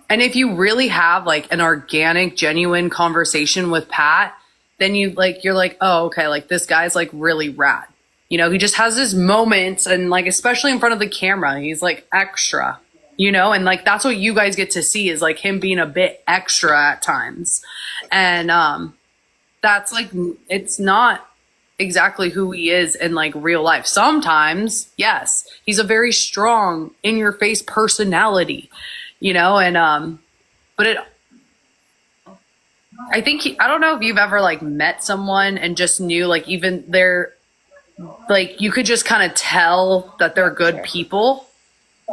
and if you really have, like, an organic, genuine conversation with Pat, then you're like, oh, okay, like, this guy's, like, really rad. He just has his moments, and, like, especially in front of the camera, he's, like, extra. And, like, that's what you guys get to see is, like, him being a bit extra at times. And that's, like, it's not exactly who he is in, like, real life. Sometimes, yes, he's a very strong, in-your-face personality, and, but I think I don't know if you've ever, like, met someone and just knew, like, even they're, like, you could just kind of tell that they're good people.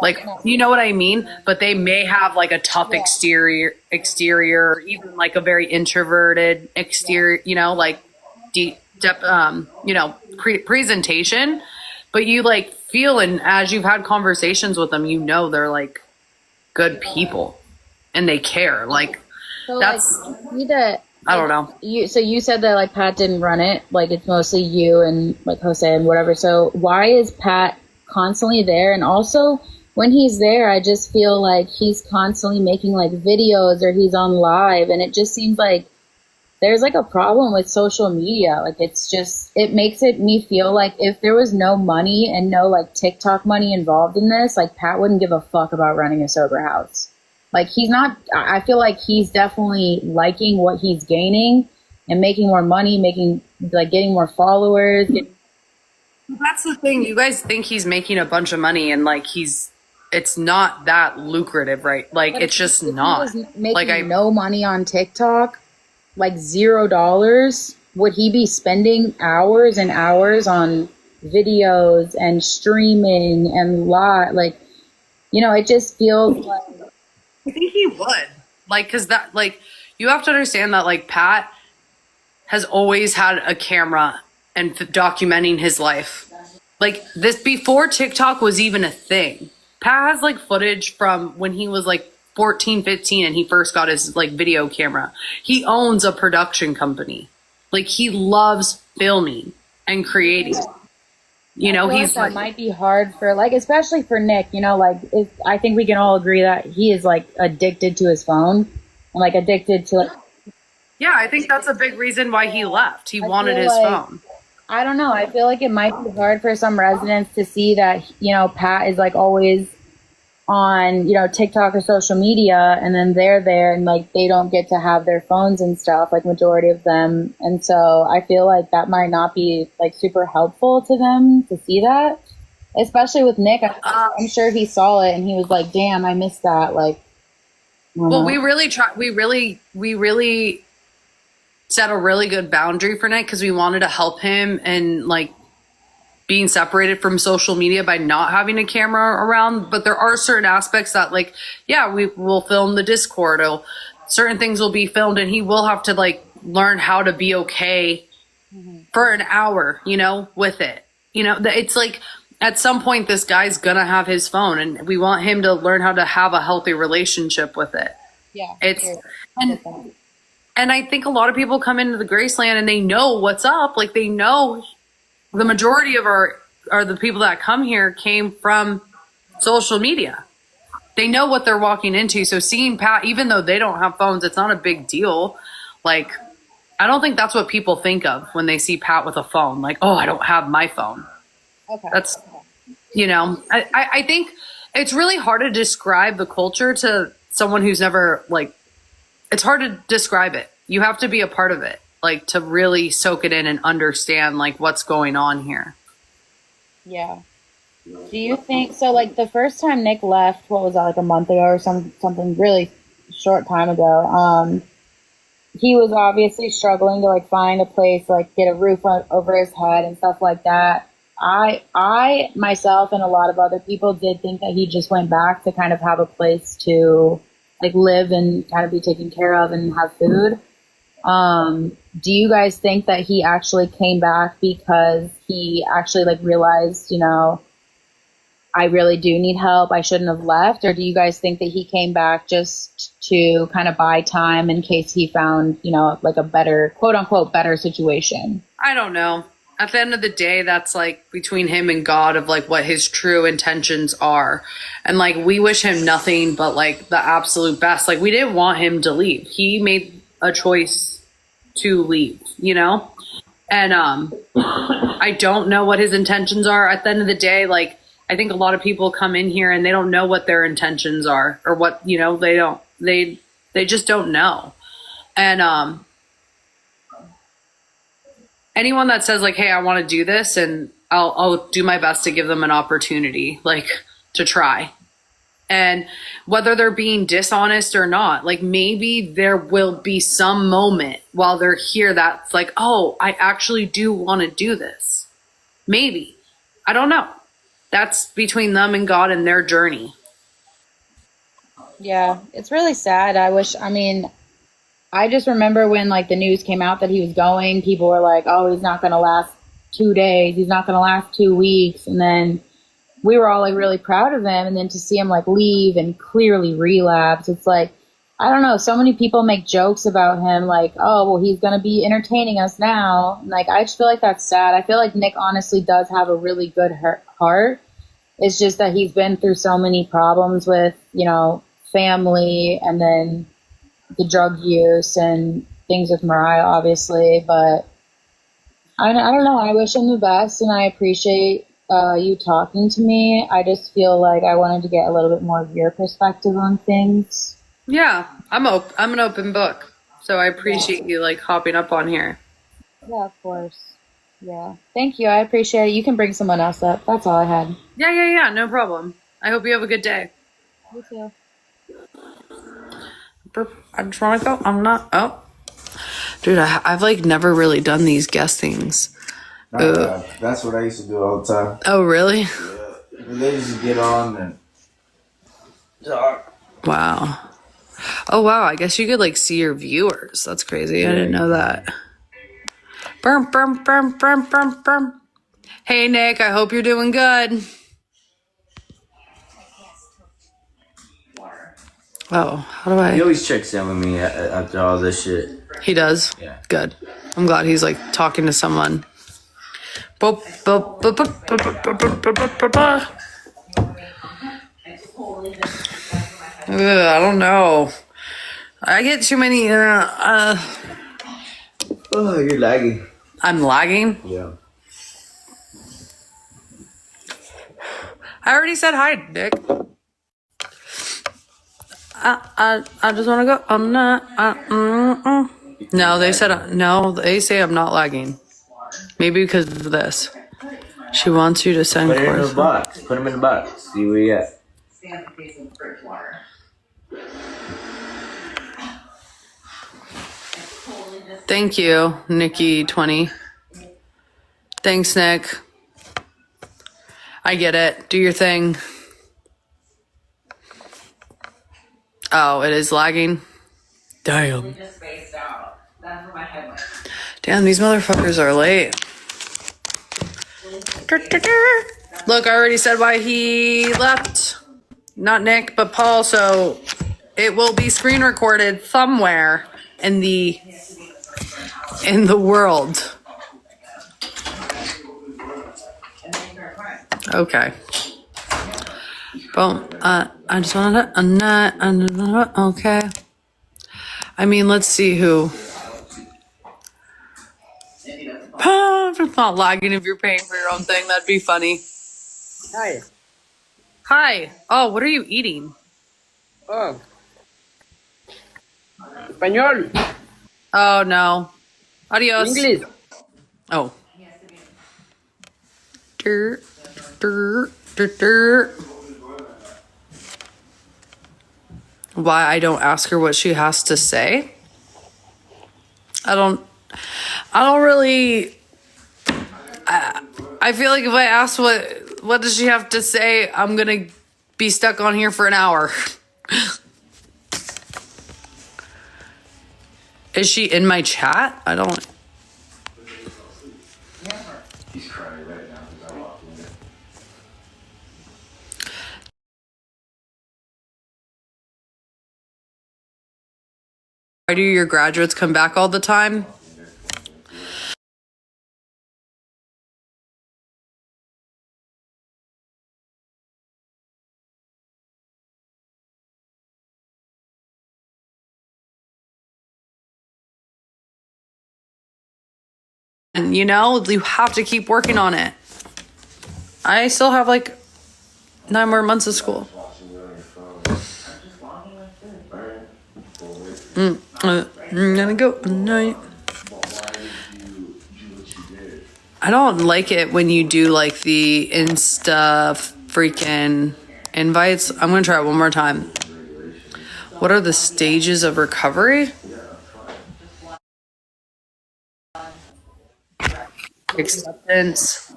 Like, you know what I mean? But they may have, like, a tough exterior, or even, like, a very introverted exterior, like, presentation. But you, like, feel, and as you've had conversations with them, they're, like, good people. And they care. Like, so, that's... Like, I don't know. You said that, like, Pat didn't run it. Like, it's mostly you and, like, Jose and whatever. So why is Pat constantly there? And also, when he's there, I just feel like he's constantly making, like, videos or he's on live. And it just seems like there's, like, a problem with social media. Like, it makes me feel like if there was no money and no, like, TikTok money involved in this, like, Pat wouldn't give a fuck about running a sober house. Like, I feel like he's definitely liking what he's gaining and making more money, getting more followers. That's the thing. You guys think he's making a bunch of money, and, like, it's not that lucrative, right? Like, but it's just not. He was making no money on TikTok, like $0. would he be spending hours and hours on videos and streaming and like, you know, it just feels like I think he would. Like, because that, like, you have to understand that, like, Pat has always had a camera and documenting his life. Like, this before TikTok was even a thing. Pat has, like, footage from when he was, like, 14, 15 and he first got his, like, video camera. He owns a production company. Like, he loves filming and creating. You know, he's that might be hard for, like, especially for Nick, you know, like, I think we can all agree that he is, like, addicted to his phone and, like, addicted to, like, yeah, I think that's a big reason why he left. He wanted his phone. I don't know. I feel like it might be hard for some residents to see that, you know, Pat is, like, always on, you know, TikTok or social media, and then they're there and, like, they don't get to have their phones and stuff, like, majority of them. And so I feel like that might not be, like, super helpful to them to see that, especially with Nick. I'm sure he saw it and he was like, damn, I missed that. Like, well, we really set a really good boundary for Nick because we wanted to help him and, like, being separated from social media by not having a camera around. But there are certain aspects that, like, yeah, we will film the Discord. Certain things will be filmed and he will have to, like, learn how to be okay for an hour, you know, with it. You know, it's like at some point this guy's gonna have his phone and we want him to learn how to have a healthy relationship with it. Yeah. And I think a lot of people come into the Graceland and they know what's up. Like, they know the majority of the people that come here came from social media. They know what they're walking into. So seeing Pat, even though they don't have phones, it's not a big deal. Like, I don't think that's what people think of when they see Pat with a phone. Like, oh, I don't have my phone. Okay. That's, you know, I think it's really hard to describe the culture to someone who's never, like, it's hard to describe it. You have to be a part of it, like, to really soak it in and understand, like, what's going on here. Yeah. Do you think so? Like, the first time Nick left, what was that, like a month ago or something really short time ago? He was obviously struggling to, like, find a place, like, get a roof over his head and stuff like that. I myself and a lot of other people did think that he just went back to kind of have a place to, like, live and kind of be taken care of and have food. Do you guys think that he actually came back because he actually, like, realized, you know, I really do need help, I shouldn't have left? Or do you guys think that he came back just to kind of buy time in case he found, you know, like a better, quote unquote, better situation? I don't know. At the end of the day, that's, like, between him and God of, like, what his true intentions are. And, like, we wish him nothing but, like, the absolute best. Like, we didn't want him to leave. He made a choice to leave, you know? And I don't know what his intentions are. At the end of the day, like, I think a lot of people come in here and they don't know what their intentions are or what, you know, they just don't know. And anyone that says, like, hey, I want to do this, and I'll do my best to give them an opportunity, like, to try. And whether they're being dishonest or not, like, maybe there will be some moment while they're here that's like, oh, I actually do want to do this. Maybe. I don't know. That's between them and God and their journey. Yeah, it's really sad. I just remember when, like, the news came out that he was going, people were like, oh, he's not going to last 2 days. He's not going to last 2 weeks. And then we were all, like, really proud of him. And then to see him, like, leave and clearly relapse, it's like, I don't know. So many people make jokes about him, like, oh, well, he's going to be entertaining us now. And, like, I just feel like that's sad. I feel like Nick honestly does have a really good heart. It's just that he's been through so many problems with, you know, family and then the drug use and things with Mariah, obviously. But I don't know. I wish him the best, and I appreciate you talking to me. I just feel like I wanted to get a little bit more of your perspective on things. Yeah, I'm an open book, so I appreciate you, like, hopping up on here. Yeah, of course. Yeah, thank you. I appreciate it. You can bring someone else up. That's all I had. Yeah, no problem. I hope you have a good day. You too. I just want to go. I'm not. Oh. Dude, I've like never really done these guestings. That's what I used to do all the time. Oh, really? Yeah. They just get on and talk. Wow. Oh, wow. I guess you could like see your viewers. That's crazy. I didn't know that. Brum, brum, brum, brum, brum, brum. Hey, Nick. I hope you're doing good. Oh, how do I? He always checks in with me after all this shit. He does? Yeah. Good. I'm glad he's like talking to someone. I don't know. I get too many. Oh, you're lagging. I'm lagging? Yeah. I already said hi, Nick. I just want to go. I'm not. No, they said no. They say I'm not lagging. Maybe because of this. She wants you to send. Put it in the box. Put them in the box. See where you at. Thank you, Nikki20. Thanks, Nick. I get it. Do your thing. Oh, it is lagging. Damn. Damn, these motherfuckers are late. Look, I already said why he left. Not Nick, but Paul, so it will be screen recorded somewhere in the world. Okay. Boom. I just wanted to. Okay. I mean, let's see who. It's not lagging if you're paying for your own thing. That'd be funny. Hi. Hi. Oh, what are you eating? Oh. Español. Oh, no. Adios. English. Oh. Dur, dur, dur, dur. Why I don't ask her what she has to say? I don't really. I feel like if I ask what does she have to say, I'm gonna be stuck on here for an hour. Is she in my chat? I don't. He's crying right now because I walked in there. Why do your graduates come back all the time? And you know, you have to keep working on it. I still have like 9 more months of school. I'm gonna go tonight. I don't like it when you do like the Insta freaking invites. I'm gonna try it one more time. What are the stages of recovery? Acceptance.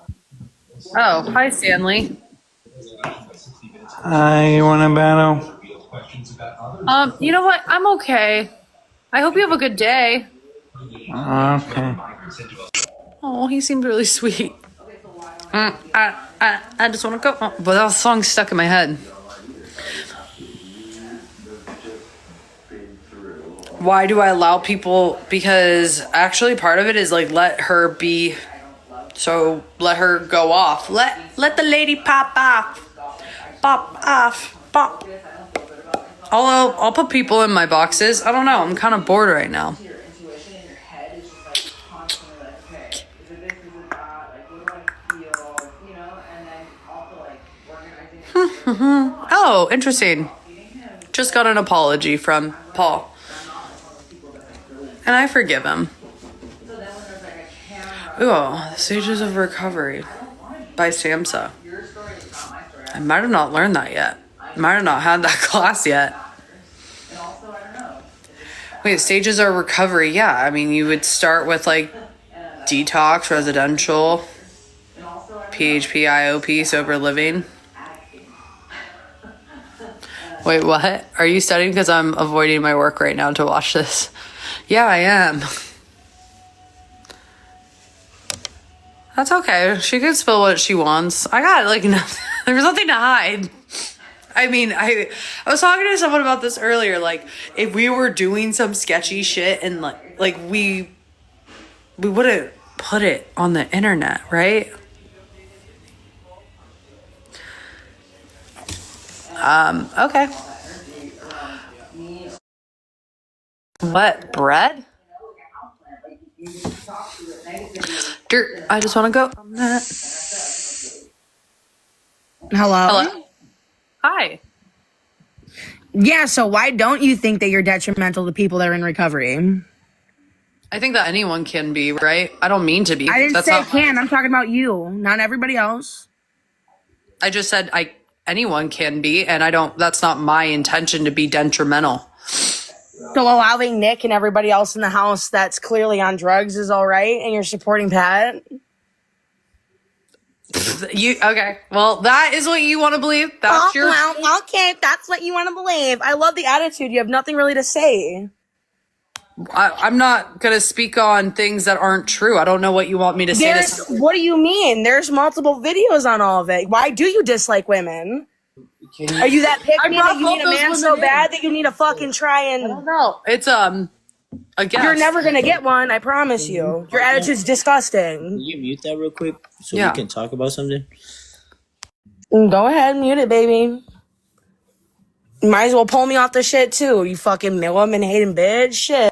Oh, hi Stanley. Hi, you want to battle? You know what? I'm okay. I hope you have a good day. Okay. Oh, he seemed really sweet. I just want to go. Oh, but that song's stuck in my head. Why do I allow people? Because actually part of it is like let her be. So let her go off. Let the lady pop off. Pop off. Pop. I'll put people in my boxes. I don't know. I'm kind of bored right now. Oh, interesting. Just got an apology from Paul. And I forgive him. Ooh, The Stages of Recovery by Samsa. I might have not learned that yet. Might have not had that class yet. Wait, stages of recovery. Yeah, I mean, you would start with like detox, residential, PHP, IOP, sober living. Wait, what? Are you studying? Because I'm avoiding my work right now to watch this. Yeah, I am. That's okay. She can spill what she wants. I got like nothing. There's nothing to hide. I mean, I was talking to someone about this earlier. Like, if we were doing some sketchy shit and like we wouldn't put it on the internet, right? Okay. What, bread? Dirt. I just want to go on that. Hello? Hi. Yeah, so why don't you think that you're detrimental to people that are in recovery? I think that anyone can be, right? I don't mean to be. I didn't That's say not, can. I'm talking about you, not everybody else. I just said anyone can be, and I don't. That's not my intention to be detrimental. So allowing Nick and everybody else in the house that's clearly on drugs is all right, and you're supporting Pat? You okay? Well, that is what you want to believe. That's your. Well, okay, if that's what you want to believe. I love the attitude. You have nothing really to say. I'm not gonna speak on things that aren't true. I don't know what you want me to say. What do you mean? There's multiple videos on all of it. Why do you dislike women? Are you that pick me that you need a man so bad that you need to fucking try and... I don't know. It's a guess. You're never gonna get one, I promise you. Your attitude's disgusting. Can you mute that real quick so Yeah. we can talk about something? Go ahead, mute it, baby. You might as well pull me off the shit too, you fucking woman hating bitch. Shit.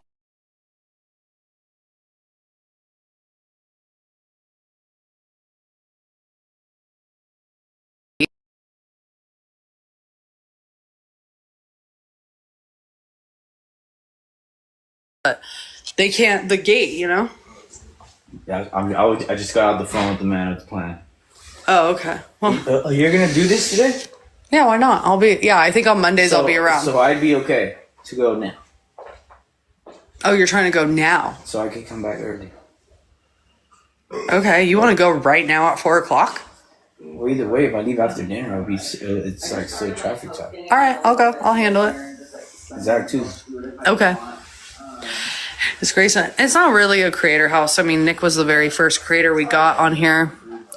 They can't. The gate, you know. Yeah, I just got out the phone with the man with the plan. Oh, okay. Well, You're gonna do this today? yeah, why not? I'll be. Yeah, I think on Mondays I'll be around. So I'd be okay to go now, Oh, you're trying to go now? so I could come back early. Okay, you want to go right now at 4:00? Well, either way, if I leave after dinner, I'll be. It's like still traffic time. All right, I'll go. I'll handle it. Zach too. Okay. It's Grayson. It's not really a creator house. I mean, Nick was the very first creator we got on here.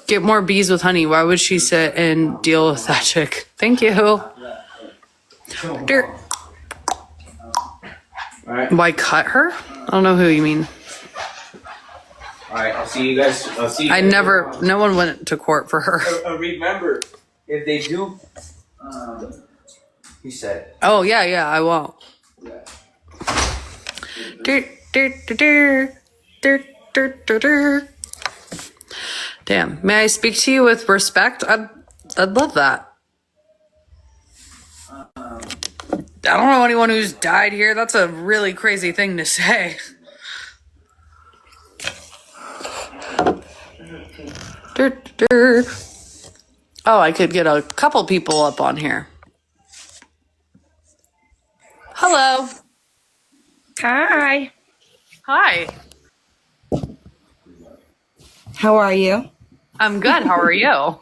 Get more bees with honey. Why would she sit and deal with that chick? Thank you. Dirt. All right. Why cut her? I don't know who you mean. All right. I'll see you guys. I'll see. You I guys. never. No one went to court for her. Remember, if they do, he said. Oh yeah, I won't. Damn. May I speak to you with respect? I'd love that. I don't know anyone who's died here. That's a really crazy thing to say. Oh, I could get a couple people up on here. Hello. Hi. Hi. How are you? I'm good. How are you?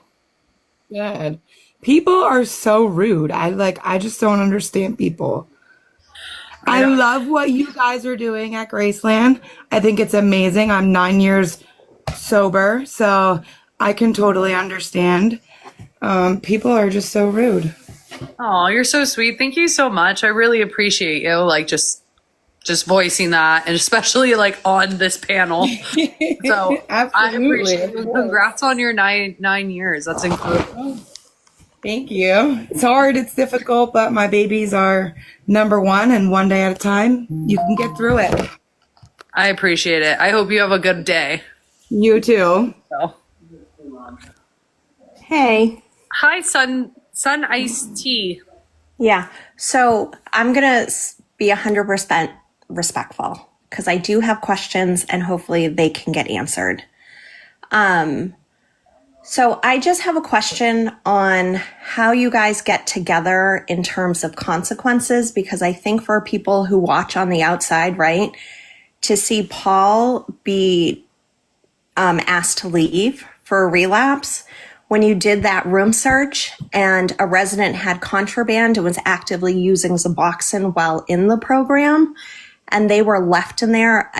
Good. People are so rude. I just don't understand people. I love what you guys are doing at Graceland. I think it's amazing. I'm 9 years sober, so I can totally understand. People are just so rude. Oh, you're so sweet. Thank you so much. I really appreciate you. Like just voicing that, and especially like on this panel. So I appreciate it. Congrats on your nine years. That's incredible. Thank you. It's hard, it's difficult, but my babies are number one, and one day at a time, you can get through it. I appreciate it. I hope you have a good day. You too. So. Hey. Hi, Sun Iced Tea. Yeah. So I'm going to be 100% respectful because I do have questions and hopefully they can get answered. So I just have a question on how you guys get together in terms of consequences, because I think for people who watch on the outside, right, to see Paul be asked to leave for a relapse, when you did that room search and a resident had contraband and was actively using Suboxone while in the program, and they were left in there,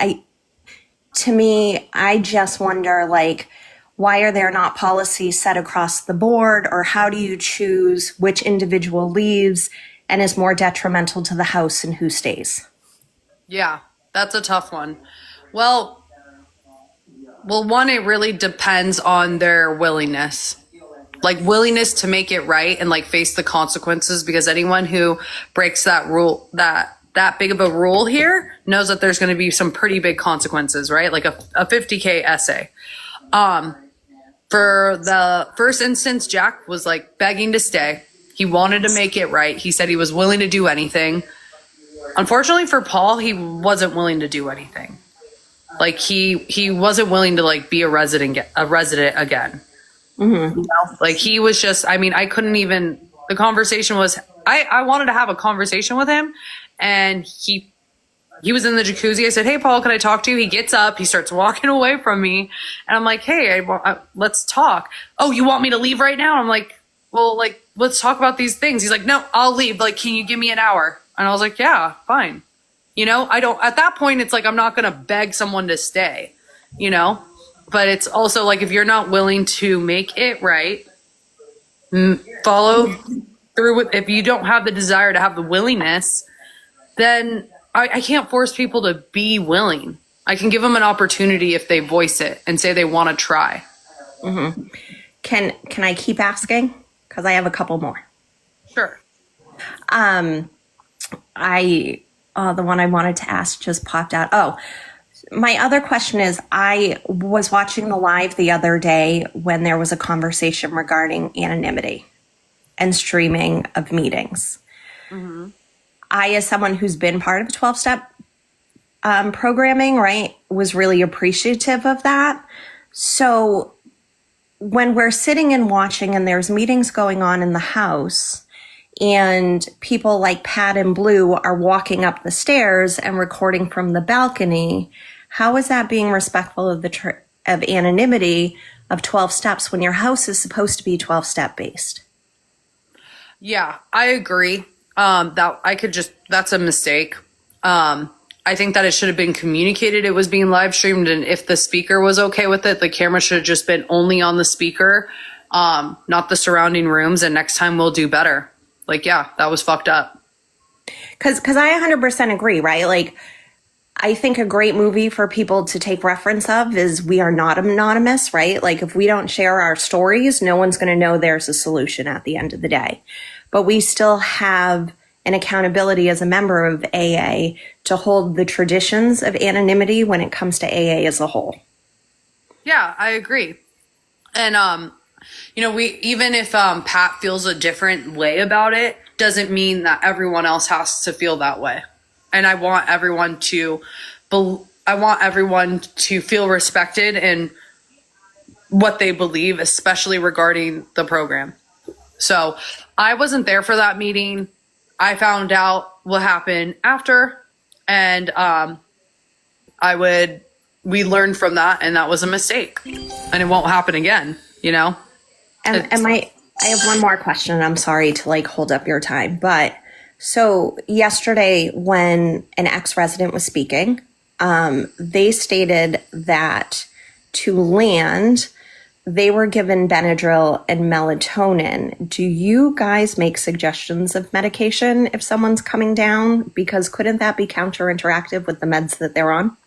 to me, I just wonder, like, why are there not policies set across the board, or how do you choose which individual leaves and is more detrimental to the house and who stays? Yeah, that's a tough one. Well, one, it really depends on their willingness. Like willingness to make it right and like face the consequences, because anyone who breaks that rule, that big of a rule here, knows that there's going to be some pretty big consequences, right? Like a 50K essay. For the first instance, Jack was like begging to stay. He wanted to make it right. He said he was willing to do anything. Unfortunately for Paul, he wasn't willing to do anything. Like he wasn't willing to like be a resident again. Mm-hmm. You know? Like he was just, I mean, I couldn't even, the conversation was, I wanted to have a conversation with him, and he was in the jacuzzi. I said, "Hey, Paul, can I talk to you?" He gets up, he starts walking away from me, and I'm like, "Hey, let's talk." "Oh, you want me to leave right now?" I'm like, "Well, like, let's talk about these things." He's like, "No, I'll leave. Like, can you give me an hour?" And I was like, "Yeah, fine." You know, at that point, it's like, I'm not going to beg someone to stay, you know, but it's also like, if you're not willing to make it right, follow through with, if you don't have the desire to have the willingness, then I can't force people to be willing. I can give them an opportunity if they voice it and say they want to try. Mm-hmm. Can I keep asking? Because I have a couple more. Sure. The one I wanted to ask just popped out. Oh, my other question is, I was watching the live the other day when there was a conversation regarding anonymity and streaming of meetings. Mm-hmm. I, as someone who's been part of 12-step programming, right, was really appreciative of that. So when we're sitting and watching and there's meetings going on in the house, and people like Pat and Blue are walking up the stairs and recording from the balcony, how is that being respectful of of anonymity of 12 steps when your house is supposed to be 12-step based? Yeah, I agree. That's a mistake. I think that it should have been communicated. It was being live streamed, and if the speaker was okay with it, the camera should have just been only on the speaker, not the surrounding rooms. And next time we'll do better. Like, yeah, that was fucked up. Cause I 100% agree, right? Like, I think a great movie for people to take reference of is We Are Not Anonymous, right? Like, if we don't share our stories, no one's going to know there's a solution at the end of the day. But we still have an accountability as a member of AA to hold the traditions of anonymity when it comes to AA as a whole. Yeah, I agree. And, you know, even if Pat feels a different way about it, doesn't mean that everyone else has to feel that way. And I want everyone to feel respected in what they believe, especially regarding the program. So I wasn't there for that meeting. I found out what happened after, and we learned from that, and that was a mistake, and it won't happen again, you know? And I have one more question. I'm sorry to like hold up your time, but so yesterday when an ex-resident was speaking, they stated that to land, they were given Benadryl and melatonin. Do you guys make suggestions of medication if someone's coming down? Because couldn't that be counter-interactive with the meds that they're on?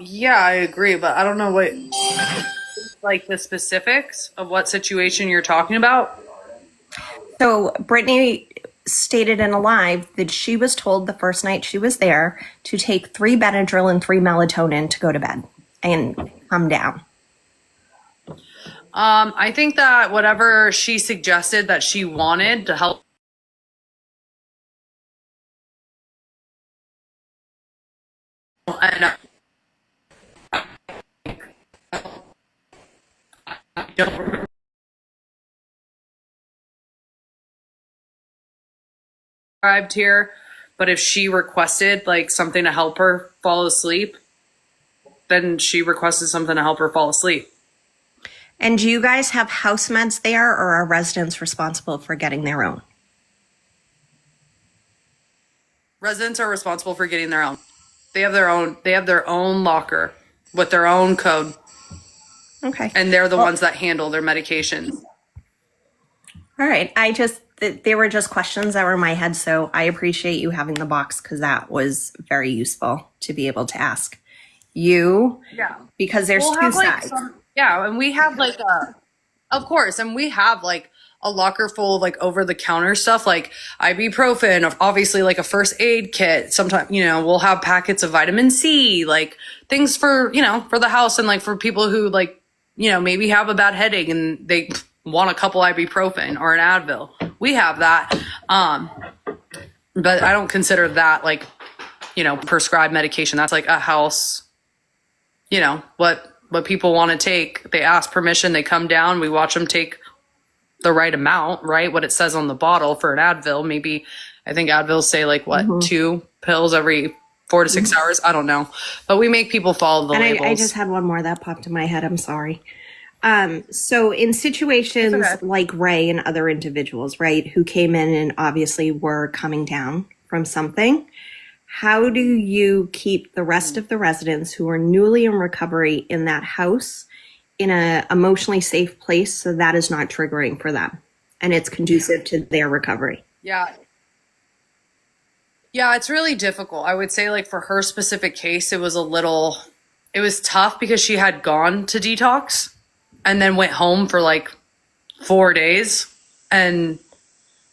Yeah, I agree, but I don't know what, like the specifics of what situation you're talking about. So Brittany stated in a live that she was told the first night she was there to take 3 Benadryl and 3 melatonin to go to bed and come down. I think that whatever she suggested that she wanted to help, and don't described here, but if she requested like something to help her fall asleep, then she requested something to help her fall asleep. And do you guys have house meds there, or are residents responsible for getting their own? Residents are responsible for getting their own. They have their own locker with their own code. Okay. And they're the ones that handle their medications. All right. They were just questions that were in my head, so I appreciate you having the box because that was very useful to be able to ask you. Yeah. Because there's We'll two have, like, sides. and we have like of course, and we have like a locker full of like over the counter stuff like ibuprofen, obviously like a first aid kit. Sometimes, we'll have packets of vitamin C, like things for, for the house and like for people who like, maybe have a bad headache and they want a couple ibuprofen or an Advil. We have that. But I don't consider that like, prescribed medication. That's like a house, what people want to take. They ask permission, they come down, we watch them take the right amount, right? What it says on the bottle for an Advil. Maybe, I think Advils say like what, 2 pills every 4 to 6 hours. I don't know, but we make people follow the labels. I just had one more that popped in my head. I'm sorry. So in situations like Ray and other individuals, right, who came in and obviously were coming down from something, how do you keep the rest of the residents who are newly in recovery in that house in a emotionally safe place so that is not triggering for them and it's conducive to their recovery? Yeah, it's really difficult. I would say like for her specific case, it was tough because she had gone to detox and then went home for like 4 days and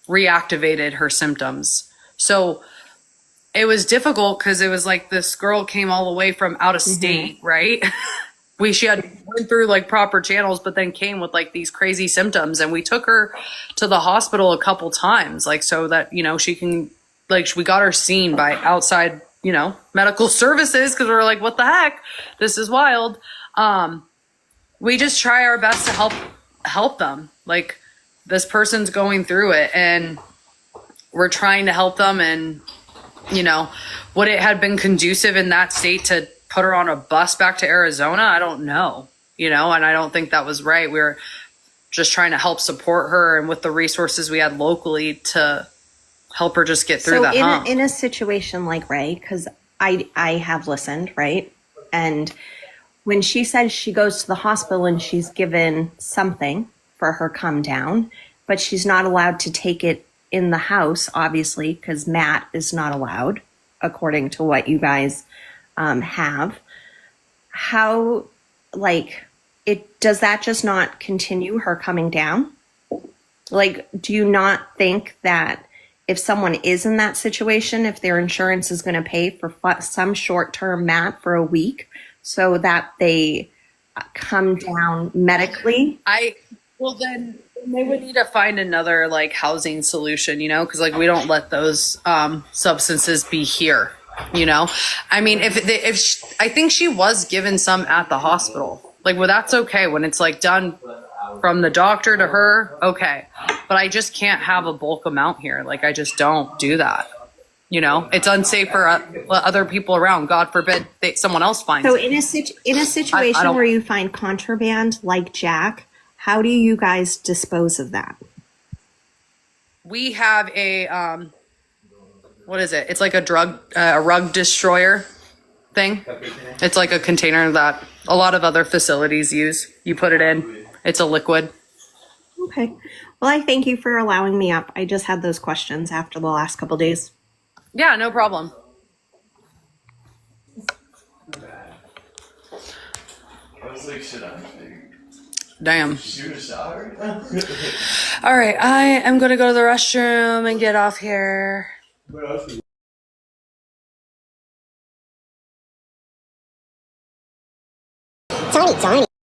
reactivated her symptoms. So it was difficult because it was like this girl came all the way from out of state, right? She had went through like proper channels, but then came with like these crazy symptoms. And we took her to the hospital a couple times, like so that, she can, like we got her seen by outside, medical services because we were like, what the heck? This is wild. We just try our best to help them. Like this person's going through it and we're trying to help them. And, would it have been conducive in that state to put her on a bus back to Arizona? I don't know, and I don't think that was right. We were just trying to help support her and with the resources we had locally to help her just get through that hump. In a situation like Ray, because I have listened, right? And when she says she goes to the hospital and she's given something for her come down, but she's not allowed to take it in the house, obviously, because Matt is not allowed, according to what you guys have. How, does that just not continue her coming down? Like, do you not think that if someone is in that situation, if their insurance is going to pay for some short-term Matt for a week so that they come down medically? Then they would need to find another like housing solution, because like we don't let those substances be here, I mean, I think she was given some at the hospital, like, well, that's okay when it's like done from the doctor to her, okay, but I just can't have a bulk amount here. Like I just don't do that. It's unsafe for other people around. God forbid someone else finds So it. in a situation where you find contraband like Jack, how do you guys dispose of that? We have a what is it? It's like a rug destroyer thing. It's like a container that a lot of other facilities use. You put it in. It's a liquid. Okay. Well, I thank you for allowing me up. I just had those questions after the last couple days. Yeah, no problem. I was like, should I Damn. shoot a shower? All right, I am going to go to the restroom and get off here. Tony.